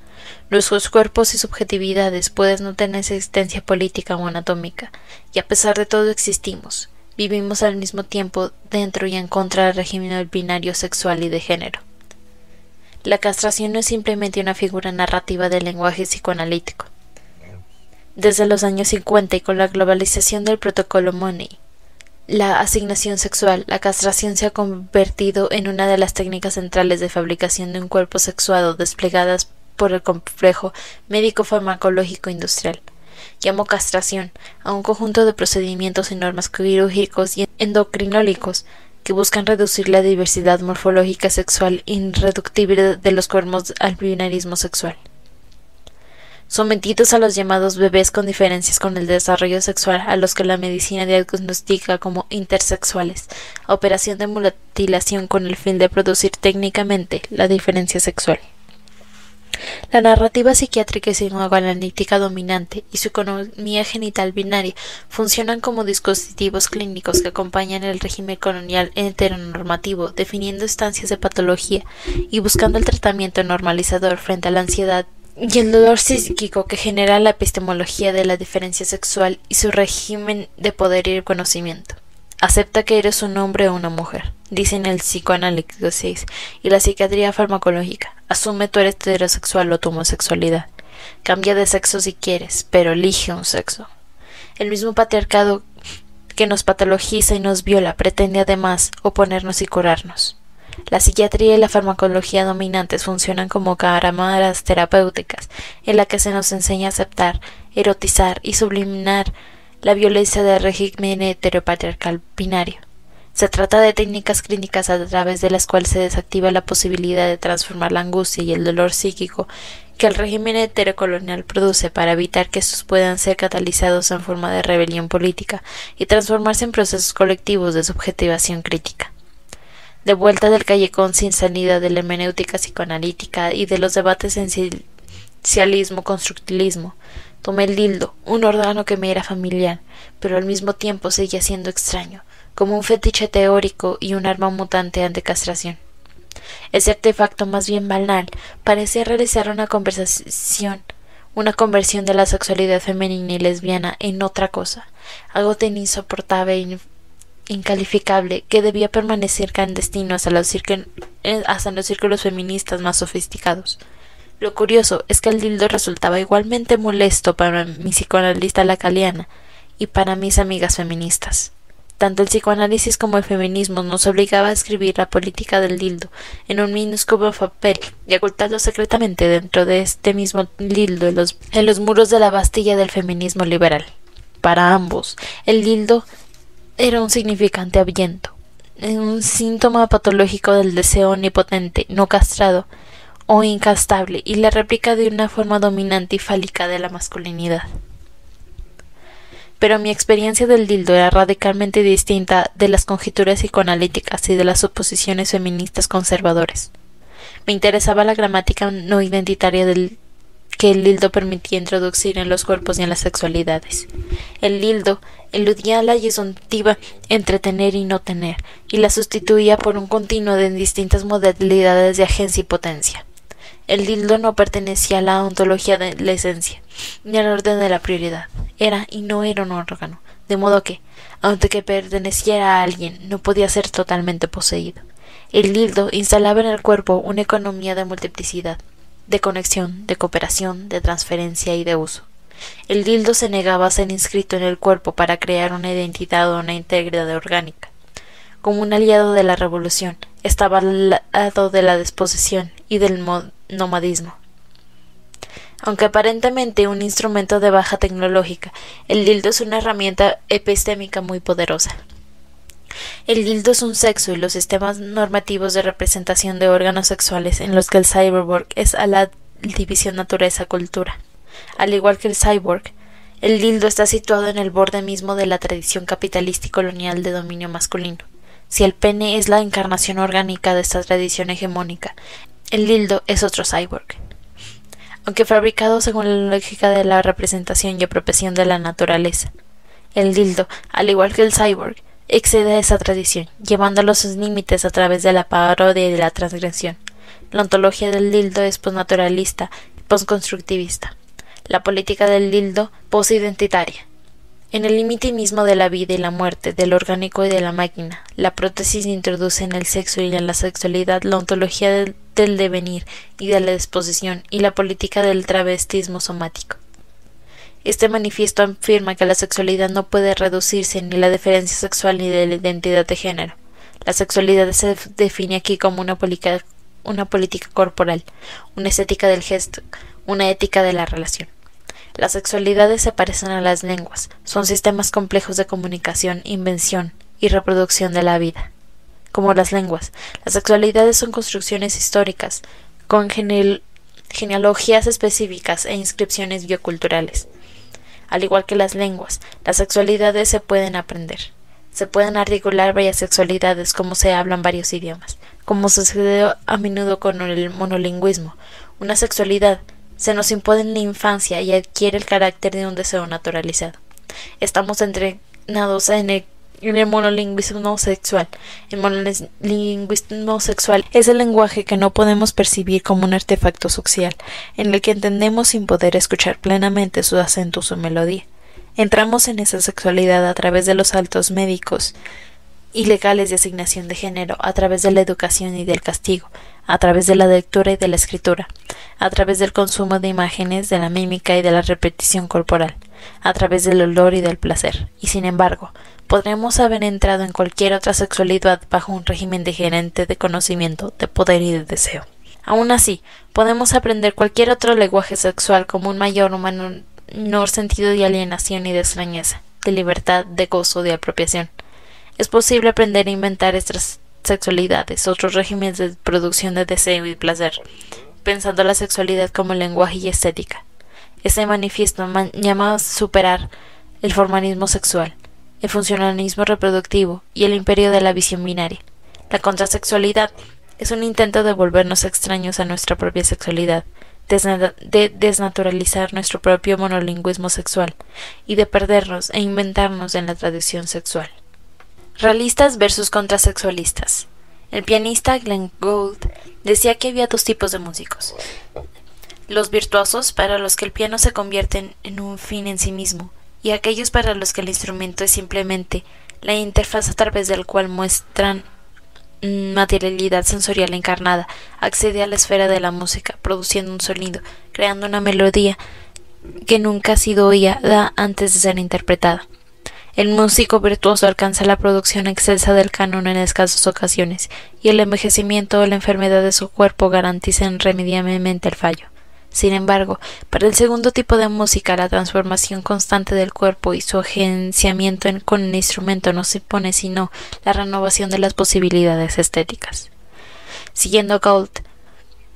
Nuestros cuerpos y subjetividades pueden no tener existencia política o anatómica, y a pesar de todo existimos. Vivimos al mismo tiempo dentro y en contra del régimen binario sexual y de género. La castración no es simplemente una figura narrativa del lenguaje psicoanalítico. Desde los años 50 y con la globalización del protocolo Money, la asignación sexual, la castración se ha convertido en una de las técnicas centrales de fabricación de un cuerpo sexuado desplegadas por el complejo médico-farmacológico industrial. Llamo castración a un conjunto de procedimientos y normas quirúrgicos y endocrinológicos que buscan reducir la diversidad morfológica sexual irreductible de los cuerpos al binarismo sexual. Sometidos a los llamados bebés con diferencias con el desarrollo sexual, a los que la medicina diagnostica como intersexuales, a operación de mutilación con el fin de producir técnicamente la diferencia sexual. La narrativa psiquiátrica y psicoanalítica dominante y su economía genital binaria funcionan como dispositivos clínicos que acompañan el régimen colonial heteronormativo, definiendo instancias de patología y buscando el tratamiento normalizador frente a la ansiedad y el dolor psíquico que genera la epistemología de la diferencia sexual y su régimen de poder y conocimiento. Acepta que eres un hombre o una mujer, dicen el psicoanálisis y la psiquiatría farmacológica. Asume tú eres heterosexual o tu homosexualidad. Cambia de sexo si quieres, pero elige un sexo. El mismo patriarcado que nos patologiza y nos viola pretende además oponernos y curarnos. La psiquiatría y la farmacología dominantes funcionan como cámaras terapéuticas en la que se nos enseña a aceptar, erotizar y sublimar la violencia del régimen heteropatriarcal binario. Se trata de técnicas clínicas a través de las cuales se desactiva la posibilidad de transformar la angustia y el dolor psíquico que el régimen heterocolonial produce para evitar que estos puedan ser catalizados en forma de rebelión política y transformarse en procesos colectivos de subjetivación crítica. De vuelta del callejón sin salida de la hermenéutica psicoanalítica y de los debates en esencialismo-constructivismo, tomé el dildo, un órgano que me era familiar, pero al mismo tiempo seguía siendo extraño, como un fetiche teórico y un arma mutante ante castración. Ese artefacto más bien banal parecía realizar una conversión de la sexualidad femenina y lesbiana en otra cosa, algo tan insoportable e incalificable que debía permanecer clandestino hasta los círculos feministas más sofisticados. Lo curioso es que el dildo resultaba igualmente molesto para mi psicoanalista lacaniana y para mis amigas feministas. Tanto el psicoanálisis como el feminismo nos obligaba a escribir la política del dildo en un minúsculo papel y ocultarlo secretamente dentro de este mismo dildo en los muros de la Bastilla del feminismo liberal. Para ambos, el dildo era un significante ahuyento, un síntoma patológico del deseo omnipotente, no castrado o incastrable, y la réplica de una forma dominante y fálica de la masculinidad. Pero mi experiencia del dildo era radicalmente distinta de las conjeturas psicoanalíticas y de las suposiciones feministas conservadoras. Me interesaba la gramática no identitaria que el dildo permitía introducir en los cuerpos y en las sexualidades. El dildo eludía la disyuntiva entre tener y no tener, y la sustituía por un continuo de distintas modalidades de agencia y potencia. El dildo no pertenecía a la ontología de la esencia, ni al orden de la prioridad. Era y no era un órgano, de modo que, aunque perteneciera a alguien, no podía ser totalmente poseído. El dildo instalaba en el cuerpo una economía de multiplicidad, de conexión, de cooperación, de transferencia y de uso. El dildo se negaba a ser inscrito en el cuerpo para crear una identidad o una integridad orgánica. Como un aliado de la revolución, estaba al lado de la desposesión y del nomadismo. Aunque aparentemente un instrumento de baja tecnológica, el dildo es una herramienta epistémica muy poderosa. El dildo es un sexo y los sistemas normativos de representación de órganos sexuales en los que el cyborg es a la división naturaleza-cultura. Al igual que el cyborg, el dildo está situado en el borde mismo de la tradición capitalista y colonial de dominio masculino. Si el pene es la encarnación orgánica de esta tradición hegemónica, el dildo es otro cyborg. Aunque fabricado según la lógica de la representación y apropiación de la naturaleza, el dildo, al igual que el cyborg, excede a esa tradición, llevándolo a sus límites a través de la parodia y de la transgresión. La ontología del dildo es postnaturalista y postconstructivista. La política del dildo posidentitaria. En el límite mismo de la vida y la muerte, del orgánico y de la máquina, la prótesis introduce en el sexo y en la sexualidad la ontología del devenir y de la disposición y la política del travestismo somático. Este manifiesto afirma que la sexualidad no puede reducirse ni a la diferencia sexual ni de la identidad de género. La sexualidad se define aquí como una política corporal, una estética del gesto, una ética de la relación. Las sexualidades se parecen a las lenguas, son sistemas complejos de comunicación, invención y reproducción de la vida. Como las lenguas, las sexualidades son construcciones históricas, con genealogías específicas e inscripciones bioculturales. Al igual que las lenguas, las sexualidades se pueden aprender. Se pueden articular varias sexualidades como se hablan varios idiomas, como sucede a menudo con el monolingüismo. Una sexualidad se nos impone en la infancia y adquiere el carácter de un deseo naturalizado. Estamos entrenados en el monolingüismo sexual. El monolingüismo sexual es el lenguaje que no podemos percibir como un artefacto social, en el que entendemos sin poder escuchar plenamente su acento o su melodía. Entramos en esa sexualidad a través de los saltos médicos y legales de asignación de género, a través de la educación y del castigo, a través de la lectura y de la escritura, a través del consumo de imágenes, de la mímica y de la repetición corporal, a través del olor y del placer. Y sin embargo, podremos haber entrado en cualquier otra sexualidad bajo un régimen diferente de conocimiento, de poder y de deseo. Aún así, podemos aprender cualquier otro lenguaje sexual como un mayor o menor sentido de alienación y de extrañeza, de libertad, de gozo, de apropiación. Es posible aprender a inventar estas sexualidades, otros regímenes de producción de deseo y placer, pensando la sexualidad como lenguaje y estética. Este manifiesto llama a superar el formalismo sexual, el funcionalismo reproductivo y el imperio de la visión binaria. La contrasexualidad es un intento de volvernos extraños a nuestra propia sexualidad, de desnaturalizar nuestro propio monolingüismo sexual y de perdernos e inventarnos en la tradición sexual. Realistas versus contrasexualistas. El pianista Glenn Gould decía que había dos tipos de músicos: los virtuosos, para los que el piano se convierte en un fin en sí mismo, y aquellos para los que el instrumento es simplemente la interfaz a través del cual muestran materialidad sensorial encarnada, accede a la esfera de la música, produciendo un sonido, creando una melodía que nunca ha sido oída antes de ser interpretada. El músico virtuoso alcanza la producción excelsa del canon en escasas ocasiones, y el envejecimiento o la enfermedad de su cuerpo garantizan irremediablemente el fallo. Sin embargo, para el segundo tipo de música, la transformación constante del cuerpo y su agenciamiento con el instrumento no se impone sino la renovación de las posibilidades estéticas. Siguiendo a Gould,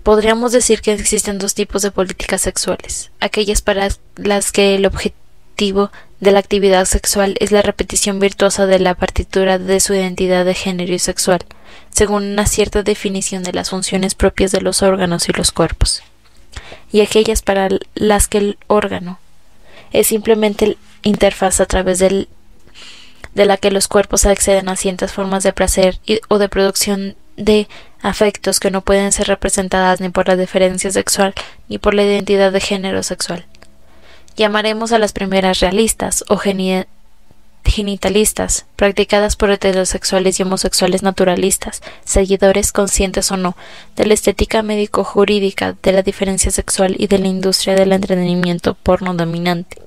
podríamos decir que existen dos tipos de políticas sexuales: aquellas para las que el objetivo de la actividad sexual es la repetición virtuosa de la partitura de su identidad de género y sexual, según una cierta definición de las funciones propias de los órganos y los cuerpos, y aquellas para las que el órgano es simplemente la interfaz a través de la que los cuerpos acceden a ciertas formas de placer o de producción de afectos que no pueden ser representadas ni por la diferencia sexual ni por la identidad de género sexual. Llamaremos a las primeras realistas o genitalistas, practicadas por heterosexuales y homosexuales naturalistas, seguidores, conscientes o no, de la estética médico-jurídica de la diferencia sexual y de la industria del entretenimiento porno dominante.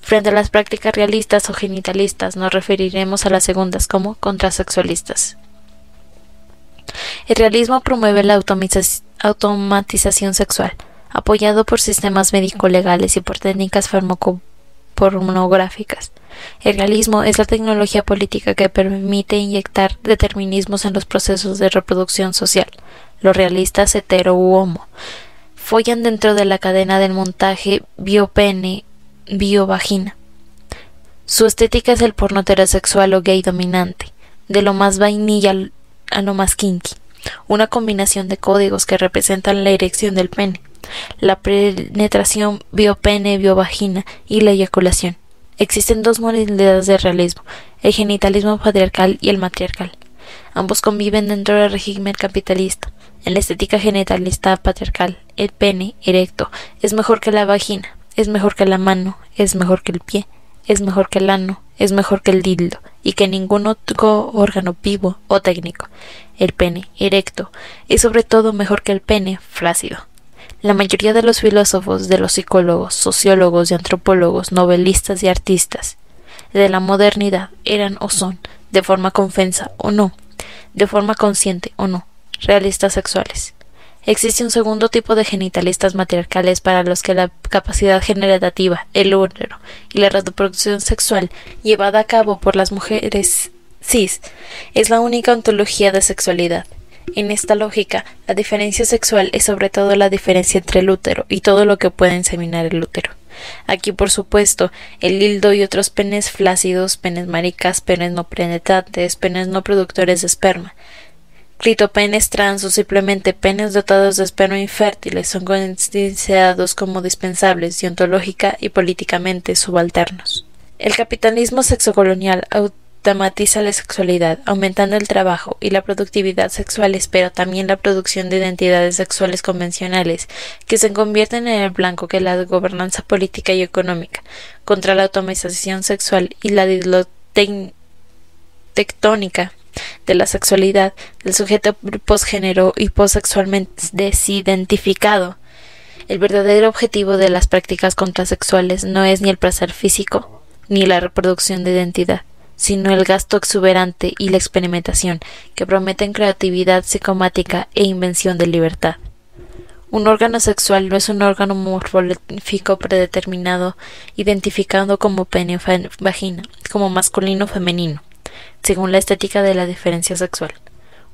Frente a las prácticas realistas o genitalistas, nos referiremos a las segundas como contrasexualistas. El realismo promueve la automatización sexual, apoyado por sistemas médico-legales y por técnicas farmacopornográficas. El realismo es la tecnología política que permite inyectar determinismos en los procesos de reproducción social. Los realistas hetero u homo follan dentro de la cadena del montaje biopene-biovagina. Su estética es el porno heterosexual o gay dominante, de lo más vainilla a lo más kinky, una combinación de códigos que representan la erección del pene, la penetración biopene-biovagina y la eyaculación. Existen dos modalidades de realismo: el genitalismo patriarcal y el matriarcal. Ambos conviven dentro del régimen capitalista. En la estética genitalista patriarcal, el pene erecto es mejor que la vagina, es mejor que la mano, es mejor que el pie, es mejor que el ano, es mejor que el dildo y que ningún otro órgano vivo o técnico. El pene erecto es sobre todo mejor que el pene flácido. La mayoría de los filósofos, de los psicólogos, sociólogos y antropólogos, novelistas y artistas de la modernidad eran o son, de forma confesa o no, de forma consciente o no, realistas sexuales. Existe un segundo tipo de genitalistas matriarcales para los que la capacidad generativa, el útero y la reproducción sexual llevada a cabo por las mujeres cis es la única ontología de sexualidad. En esta lógica, la diferencia sexual es sobre todo la diferencia entre el útero y todo lo que puede inseminar el útero. Aquí, por supuesto, el dildo y otros penes flácidos, penes maricas, penes no penetrantes, penes no productores de esperma, clitopenes trans o simplemente penes dotados de esperma infértiles son considerados como dispensables y ontológica y políticamente subalternos. El capitalismo sexocolonial automatiza la sexualidad, aumentando el trabajo y la productividad sexuales, pero también la producción de identidades sexuales convencionales, que se convierten en el blanco que la gobernanza política y económica, contra la automatización sexual y la tectónica de la sexualidad del sujeto posgénero y posexualmente desidentificado. El verdadero objetivo de las prácticas contrasexuales no es ni el placer físico ni la reproducción de identidad, sino el gasto exuberante y la experimentación que prometen creatividad psicomática e invención de libertad. Un órgano sexual no es un órgano morfológico predeterminado, identificado como pene o vagina, como masculino o femenino, según la estética de la diferencia sexual.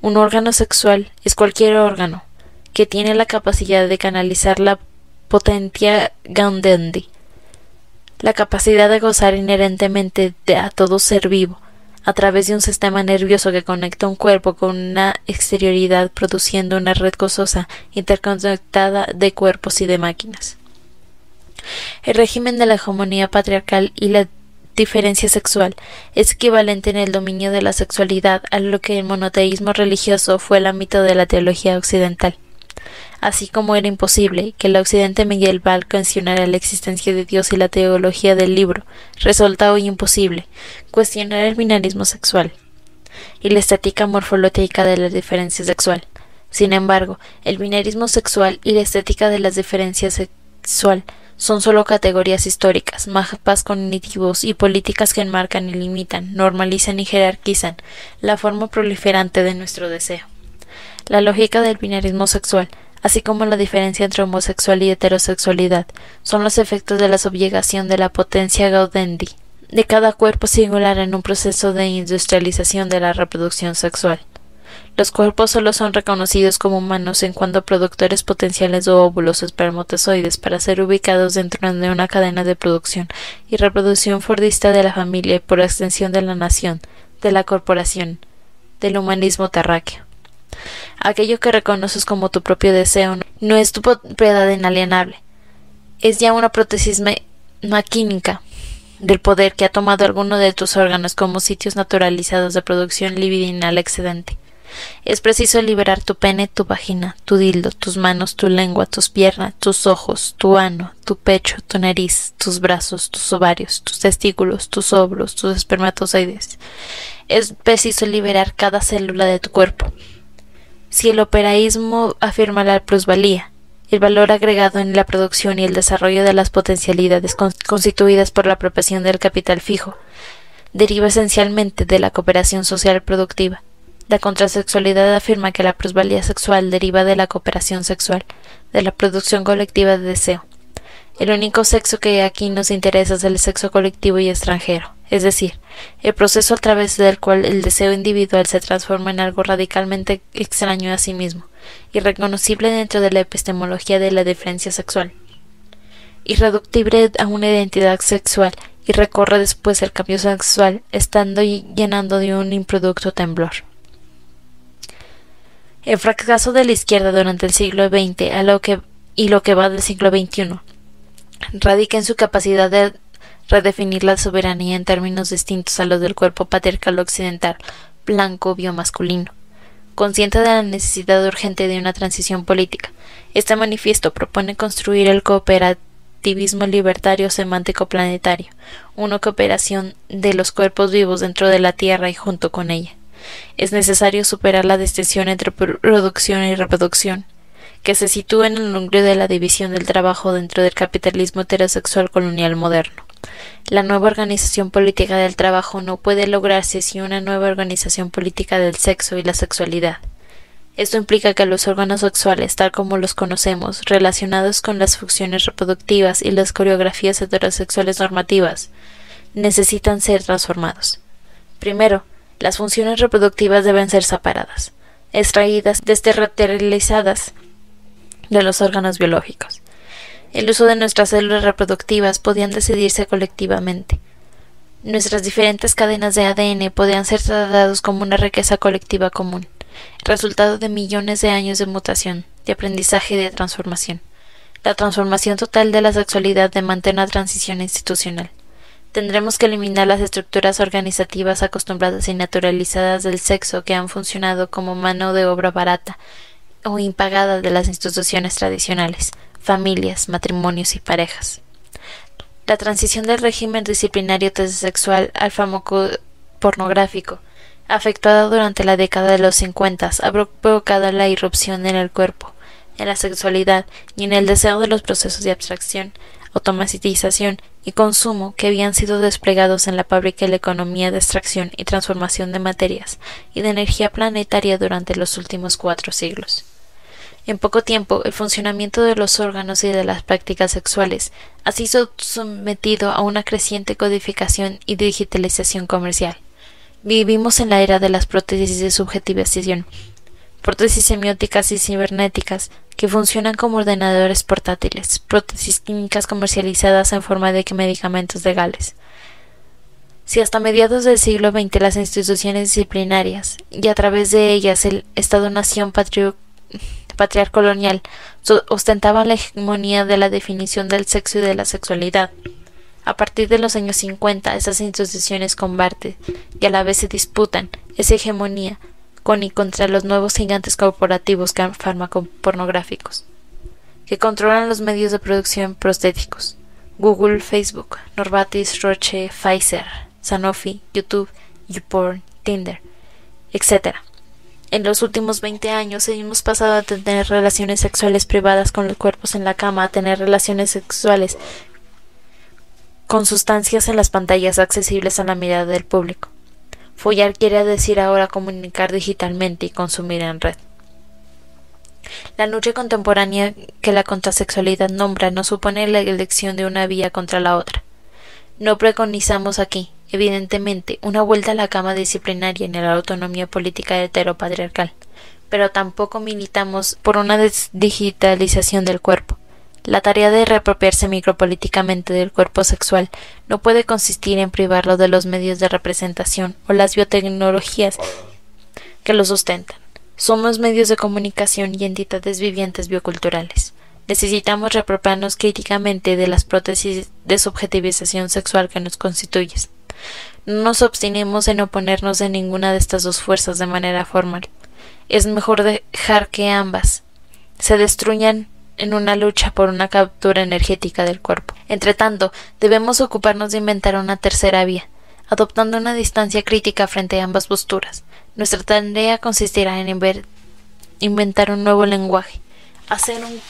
Un órgano sexual es cualquier órgano que tiene la capacidad de canalizar la potencia gaudendi, la capacidad de gozar inherentemente a todo ser vivo, a través de un sistema nervioso que conecta un cuerpo con una exterioridad, produciendo una red gozosa interconectada de cuerpos y de máquinas. El régimen de la hegemonía patriarcal y la diferencia sexual es equivalente en el dominio de la sexualidad a lo que el monoteísmo religioso fue el ámbito de la teología occidental. Así como era imposible que el occidente medieval cuestionara la existencia de Dios y la teología del libro, resulta hoy imposible cuestionar el binarismo sexual y la estética morfológica de la diferencia sexual. Sin embargo, el binarismo sexual y la estética de las diferencias sexual son solo categorías históricas, mapas cognitivos y políticas que enmarcan y limitan, normalizan y jerarquizan la forma proliferante de nuestro deseo. La lógica del binarismo sexual, así como la diferencia entre homosexual y heterosexualidad, son los efectos de la subyegación de la potencia gaudendi de cada cuerpo singular en un proceso de industrialización de la reproducción sexual. Los cuerpos solo son reconocidos como humanos en cuanto productores potenciales de óvulos o espermatozoides para ser ubicados dentro de una cadena de producción y reproducción fordista de la familia y por extensión de la nación, de la corporación, del humanismo terráqueo. Aquello que reconoces como tu propio deseo no es tu propiedad inalienable, es ya una prótesis maquínica del poder que ha tomado alguno de tus órganos como sitios naturalizados de producción libidinal excedente. Es preciso liberar tu pene, tu vagina, tu dildo, tus manos, tu lengua, tus piernas, tus ojos, tu ano, tu pecho, tu nariz, tus brazos, tus ovarios, tus testículos, tus óvulos, tus espermatozoides. Es preciso liberar cada célula de tu cuerpo. Si el operaísmo afirma la plusvalía, el valor agregado en la producción y el desarrollo de las potencialidades constituidas por la apropiación del capital fijo, deriva esencialmente de la cooperación social productiva. La contrasexualidad afirma que la plusvalía sexual deriva de la cooperación sexual, de la producción colectiva de deseo. El único sexo que aquí nos interesa es el sexo colectivo y extranjero, es decir, el proceso a través del cual el deseo individual se transforma en algo radicalmente extraño a sí mismo, irreconocible dentro de la epistemología de la diferencia sexual, irreductible a una identidad sexual, y recorre después el cambio sexual, estando llenando de un improducto temblor. El fracaso de la izquierda durante el siglo XX y lo que va del siglo XXI radica en su capacidad de redefinir la soberanía en términos distintos a los del cuerpo patriarcal occidental, blanco, biomasculino. Consciente de la necesidad urgente de una transición política, este manifiesto propone construir el cooperativismo libertario semántico planetario, una cooperación de los cuerpos vivos dentro de la Tierra y junto con ella. Es necesario superar la distinción entre producción y reproducción, que se sitúa en el núcleo de la división del trabajo dentro del capitalismo heterosexual colonial moderno. La nueva organización política del trabajo no puede lograrse sin una nueva organización política del sexo y la sexualidad. Esto implica que los órganos sexuales, tal como los conocemos, relacionados con las funciones reproductivas y las coreografías heterosexuales normativas, necesitan ser transformados. Primero, las funciones reproductivas deben ser separadas, extraídas, desmaterializadas de los órganos biológicos. El uso de nuestras células reproductivas podían decidirse colectivamente. Nuestras diferentes cadenas de ADN podían ser tratados como una riqueza colectiva común, resultado de millones de años de mutación, de aprendizaje y de transformación. La transformación total de la sexualidad demanda una transición institucional. Tendremos que eliminar las estructuras organizativas acostumbradas y naturalizadas del sexo que han funcionado como mano de obra barata o impagada de las instituciones tradicionales, familias, matrimonios y parejas. La transición del régimen disciplinario sexual al fármaco pornográfico, afectada durante la década de los 50, ha provocado la irrupción en el cuerpo, en la sexualidad y en el deseo de los procesos de abstracción, automatización y consumo que habían sido desplegados en la fábrica y la economía de extracción y transformación de materias y de energía planetaria durante los últimos 4 siglos. En poco tiempo, el funcionamiento de los órganos y de las prácticas sexuales ha sido sometido a una creciente codificación y digitalización comercial. Vivimos en la era de las prótesis de subjetivación, prótesis semióticas y cibernéticas que funcionan como ordenadores portátiles, prótesis químicas comercializadas en forma de medicamentos legales. Si hasta mediados del siglo XX las instituciones disciplinarias, y a través de ellas el Estado-nación patriarcolonial, ostentaban la hegemonía de la definición del sexo y de la sexualidad, a partir de los años 50 esas instituciones combaten y a la vez se disputan esa hegemonía con y contra los nuevos gigantes corporativos farmacopornográficos, que controlan los medios de producción prostéticos: Google, Facebook, Novartis, Roche, Pfizer, Sanofi, YouTube, YouPorn, Tinder, etc. En los últimos 20 años hemos pasado a tener relaciones sexuales privadas con los cuerpos en la cama a tener relaciones sexuales con sustancias en las pantallas accesibles a la mirada del público. Follar quiere decir ahora comunicar digitalmente y consumir en red. La lucha contemporánea que la contrasexualidad nombra no supone la elección de una vía contra la otra. No preconizamos aquí, evidentemente, una vuelta a la cama disciplinaria ni a la autonomía política heteropatriarcal, pero tampoco militamos por una desdigitalización del cuerpo. La tarea de reapropiarse micropolíticamente del cuerpo sexual no puede consistir en privarlo de los medios de representación o las biotecnologías que lo sustentan. Somos medios de comunicación y entidades vivientes bioculturales. Necesitamos reapropiarnos críticamente de las prótesis de subjetivización sexual que nos constituyen. No nos obstinemos en oponernos de ninguna de estas dos fuerzas de manera formal. Es mejor dejar que ambas se destruyan en una lucha por una captura energética del cuerpo. Entretanto, debemos ocuparnos de inventar una tercera vía, adoptando una distancia crítica frente a ambas posturas. Nuestra tarea consistirá en inventar un nuevo lenguaje, hacer un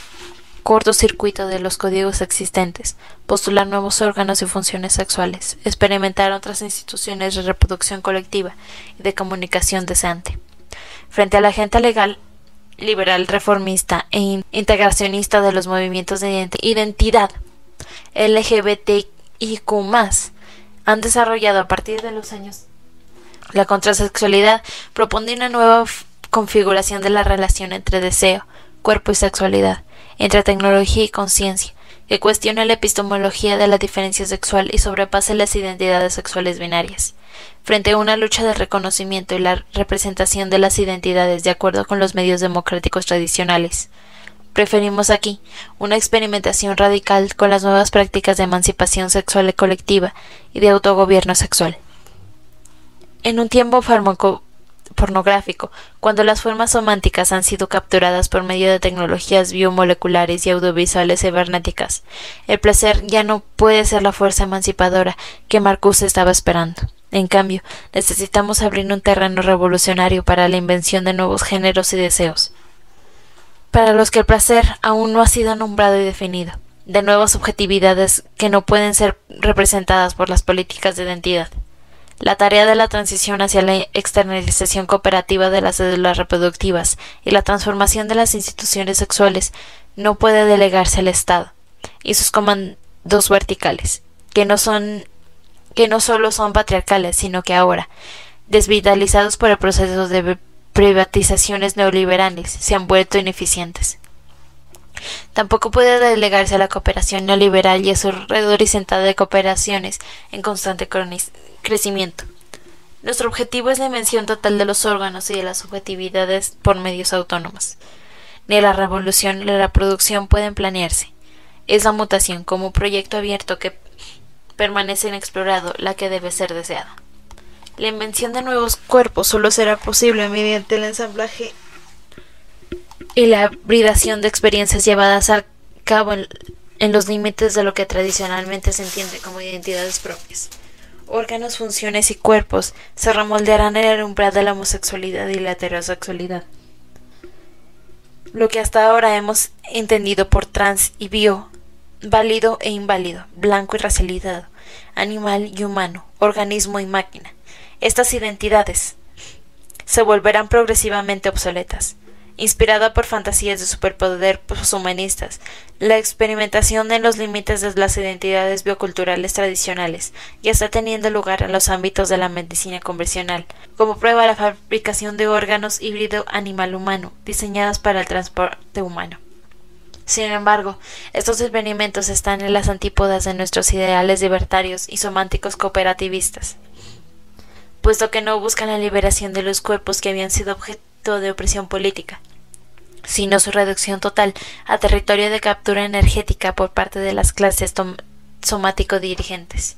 cortocircuito de los códigos existentes, postular nuevos órganos y funciones sexuales, experimentar otras instituciones de reproducción colectiva y de comunicación deseante. Frente a la agenda legal, liberal, reformista e integracionista de los movimientos de identidad LGBTIQ+, han desarrollado a partir de los años la contrasexualidad propone una nueva configuración de la relación entre deseo, cuerpo y sexualidad, entre tecnología y conciencia, que cuestiona la epistemología de la diferencia sexual y sobrepase las identidades sexuales binarias. Frente a una lucha de reconocimiento y la representación de las identidades de acuerdo con los medios democráticos tradicionales, preferimos aquí una experimentación radical con las nuevas prácticas de emancipación sexual y colectiva y de autogobierno sexual. En un tiempo pornográfico, cuando las formas semánticas han sido capturadas por medio de tecnologías biomoleculares y audiovisuales cibernéticas, el placer ya no puede ser la fuerza emancipadora que Marcuse estaba esperando. En cambio, necesitamos abrir un terreno revolucionario para la invención de nuevos géneros y deseos, para los que el placer aún no ha sido nombrado y definido, de nuevas subjetividades que no pueden ser representadas por las políticas de identidad. La tarea de la transición hacia la externalización cooperativa de las células reproductivas y la transformación de las instituciones sexuales no puede delegarse al Estado y sus comandos verticales, que no solo son patriarcales, sino que ahora, desvitalizados por el proceso de privatizaciones neoliberales, se han vuelto ineficientes. Tampoco puede delegarse a la cooperación neoliberal y a su red horizontal de cooperaciones en constante crecimiento. Nuestro objetivo es la invención total de los órganos y de las subjetividades por medios autónomos. Ni la revolución ni la producción pueden planearse. Es la mutación como un proyecto abierto que permanece inexplorado la que debe ser deseada. La invención de nuevos cuerpos solo será posible mediante el ensamblaje y la hibridación de experiencias llevadas a cabo en los límites de lo que tradicionalmente se entiende como identidades propias. Órganos, funciones y cuerpos se remoldearán en el umbral de la homosexualidad y la heterosexualidad. Lo que hasta ahora hemos entendido por trans y bio, válido e inválido, blanco y racializado, animal y humano, organismo y máquina. Estas identidades se volverán progresivamente obsoletas. Inspirada por fantasías de superpoder poshumanistas, la experimentación en los límites de las identidades bioculturales tradicionales ya está teniendo lugar en los ámbitos de la medicina convencional, como prueba la fabricación de órganos híbrido animal-humano, diseñados para el transporte humano. Sin embargo, estos experimentos están en las antípodas de nuestros ideales libertarios y semánticos cooperativistas, puesto que no buscan la liberación de los cuerpos que habían sido objeto de opresión política, sino su reducción total a territorio de captura energética por parte de las clases somático-dirigentes.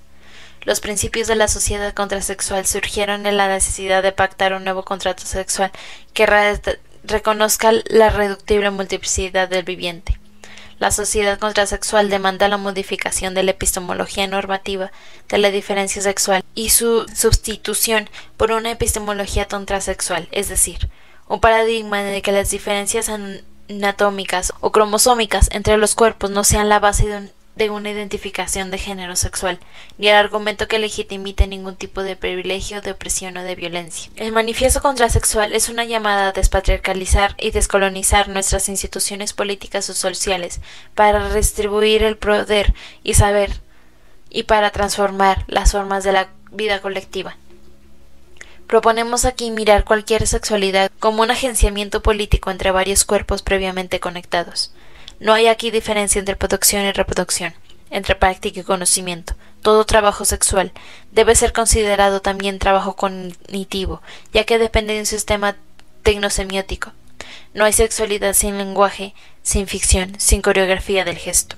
Los principios de la sociedad contrasexual surgieron en la necesidad de pactar un nuevo contrato sexual que reconozca la reductible multiplicidad del viviente. La sociedad contrasexual demanda la modificación de la epistemología normativa de la diferencia sexual y su sustitución por una epistemología transexual, es decir, un paradigma en el que las diferencias anatómicas o cromosómicas entre los cuerpos no sean la base de una identificación de género sexual, ni el argumento que legitimite ningún tipo de privilegio, de opresión o de violencia. El manifiesto contrasexual es una llamada a despatriarcalizar y descolonizar nuestras instituciones políticas o sociales para redistribuir el poder y saber y para transformar las formas de la vida colectiva. Proponemos aquí mirar cualquier sexualidad como un agenciamiento político entre varios cuerpos previamente conectados. No hay aquí diferencia entre producción y reproducción, entre práctica y conocimiento. Todo trabajo sexual debe ser considerado también trabajo cognitivo, ya que depende de un sistema tecnosemiótico. No hay sexualidad sin lenguaje, sin ficción, sin coreografía del gesto.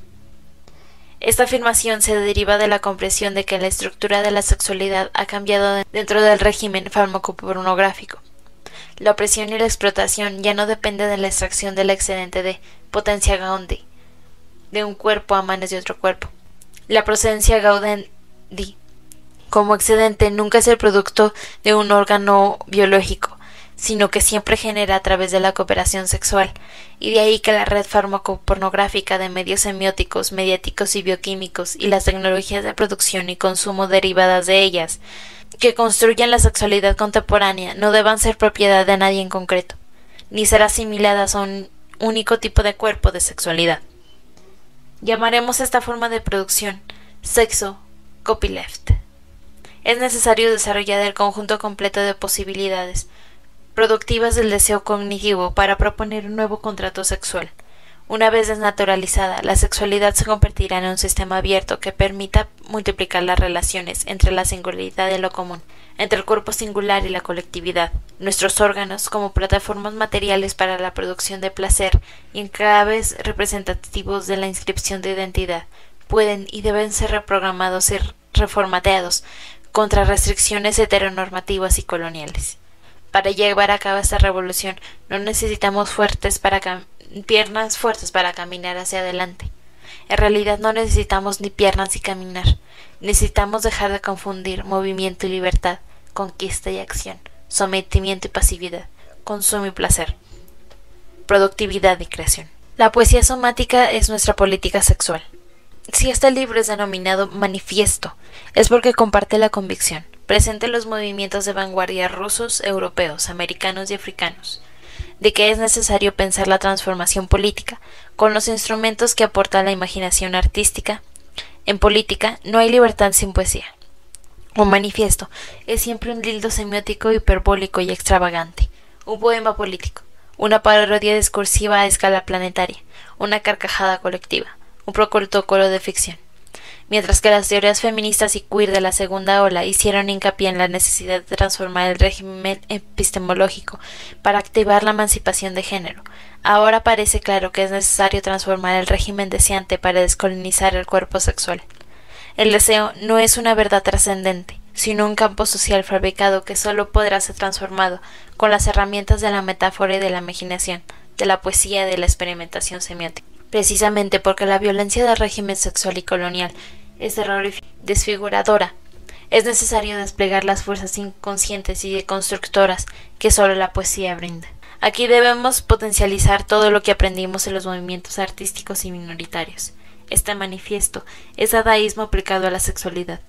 Esta afirmación se deriva de la comprensión de que la estructura de la sexualidad ha cambiado dentro del régimen farmacopornográfico. La opresión y la explotación ya no dependen de la extracción del excedente de potencia gaundi de un cuerpo a manos de otro cuerpo. La procedencia gaudendi como excedente nunca es el producto de un órgano biológico, sino que siempre genera a través de la cooperación sexual, y de ahí que la red farmacopornográfica de medios semióticos, mediáticos y bioquímicos y las tecnologías de producción y consumo derivadas de ellas, que construyen la sexualidad contemporánea, no deban ser propiedad de nadie en concreto, ni ser asimiladas a un único tipo de cuerpo de sexualidad. Llamaremos esta forma de producción sexo copyleft. Es necesario desarrollar el conjunto completo de posibilidades productivas del deseo cognitivo para proponer un nuevo contrato sexual. Una vez desnaturalizada, la sexualidad se convertirá en un sistema abierto que permita multiplicar las relaciones entre la singularidad y lo común, entre el cuerpo singular y la colectividad. Nuestros órganos, como plataformas materiales para la producción de placer y enclaves representativos de la inscripción de identidad, pueden y deben ser reprogramados y reformateados contra restricciones heteronormativas y coloniales. Para llevar a cabo esta revolución no necesitamos piernas fuertes para caminar hacia adelante. En realidad no necesitamos ni piernas ni caminar. Necesitamos dejar de confundir movimiento y libertad, conquista y acción, sometimiento y pasividad, consumo y placer, productividad y creación. La poesía somática es nuestra política sexual. Si este libro es denominado manifiesto, es porque comparte la convicción, presente en los movimientos de vanguardia rusos, europeos, americanos y africanos, de que es necesario pensar la transformación política con los instrumentos que aporta la imaginación artística. En política no hay libertad sin poesía. Un manifiesto es siempre un dildo semiótico, hiperbólico y extravagante, un poema político, una parodia discursiva a escala planetaria, una carcajada colectiva, un protocolo de ficción. Mientras que las teorías feministas y queer de la segunda ola hicieron hincapié en la necesidad de transformar el régimen epistemológico para activar la emancipación de género, ahora parece claro que es necesario transformar el régimen deseante para descolonizar el cuerpo sexual. El deseo no es una verdad trascendente, sino un campo social fabricado que solo podrá ser transformado con las herramientas de la metáfora y de la imaginación, de la poesía y de la experimentación semiótica. Precisamente porque la violencia del régimen sexual y colonial es terrorífica, desfiguradora, es necesario desplegar las fuerzas inconscientes y deconstructoras que solo la poesía brinda. Aquí debemos potencializar todo lo que aprendimos en los movimientos artísticos y minoritarios. Este manifiesto es dadaísmo aplicado a la sexualidad,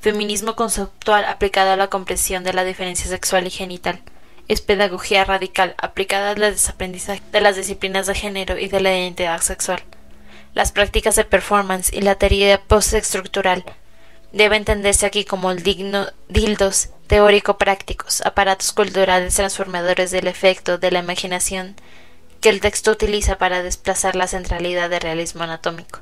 feminismo conceptual aplicado a la comprensión de la diferencia sexual y genital, es pedagogía radical aplicada al desaprendizaje de las disciplinas de género y de la identidad sexual. Las prácticas de performance y la teoría postestructural deben entenderse aquí como dildos teórico-prácticos, aparatos culturales transformadores del efecto de la imaginación que el texto utiliza para desplazar la centralidad del realismo anatómico.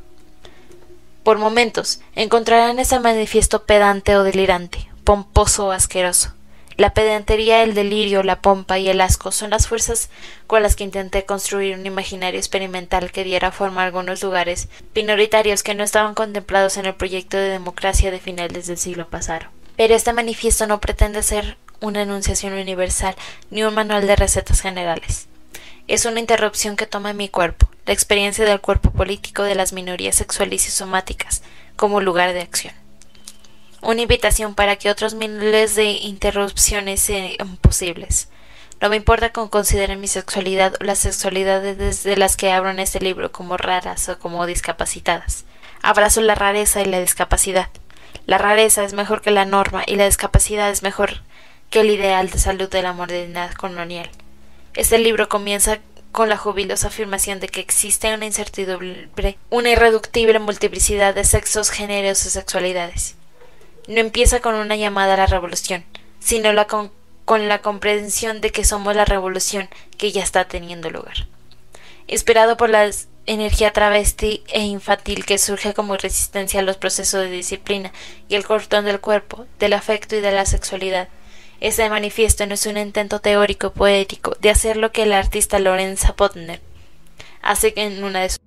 Por momentos, encontrarán este manifiesto pedante o delirante, pomposo o asqueroso. La pedantería, el delirio, la pompa y el asco son las fuerzas con las que intenté construir un imaginario experimental que diera forma a algunos lugares minoritarios que no estaban contemplados en el proyecto de democracia de finales del siglo pasado. Pero este manifiesto no pretende ser una enunciación universal ni un manual de recetas generales. Es una interrupción que toma mi cuerpo, la experiencia del cuerpo político de las minorías sexuales y somáticas, como lugar de acción. Una invitación para que otros miles de interrupciones sean posibles. No me importa que consideren mi sexualidad o las sexualidades desde las que abro en este libro como raras o como discapacitadas. Abrazo la rareza y la discapacidad. La rareza es mejor que la norma y la discapacidad es mejor que el ideal de salud de la modernidad colonial. Este libro comienza con la jubilosa afirmación de que existe una incertidumbre, una irreductible multiplicidad de sexos, géneros y sexualidades. No empieza con una llamada a la revolución, sino con la comprensión de que somos la revolución que ya está teniendo lugar. Inspirado por la energía travesti e infantil que surge como resistencia a los procesos de disciplina y el cordón del cuerpo, del afecto y de la sexualidad, este manifiesto no es un intento teórico poético de hacer lo que el artista Lorenza Bodmer hace en una de sus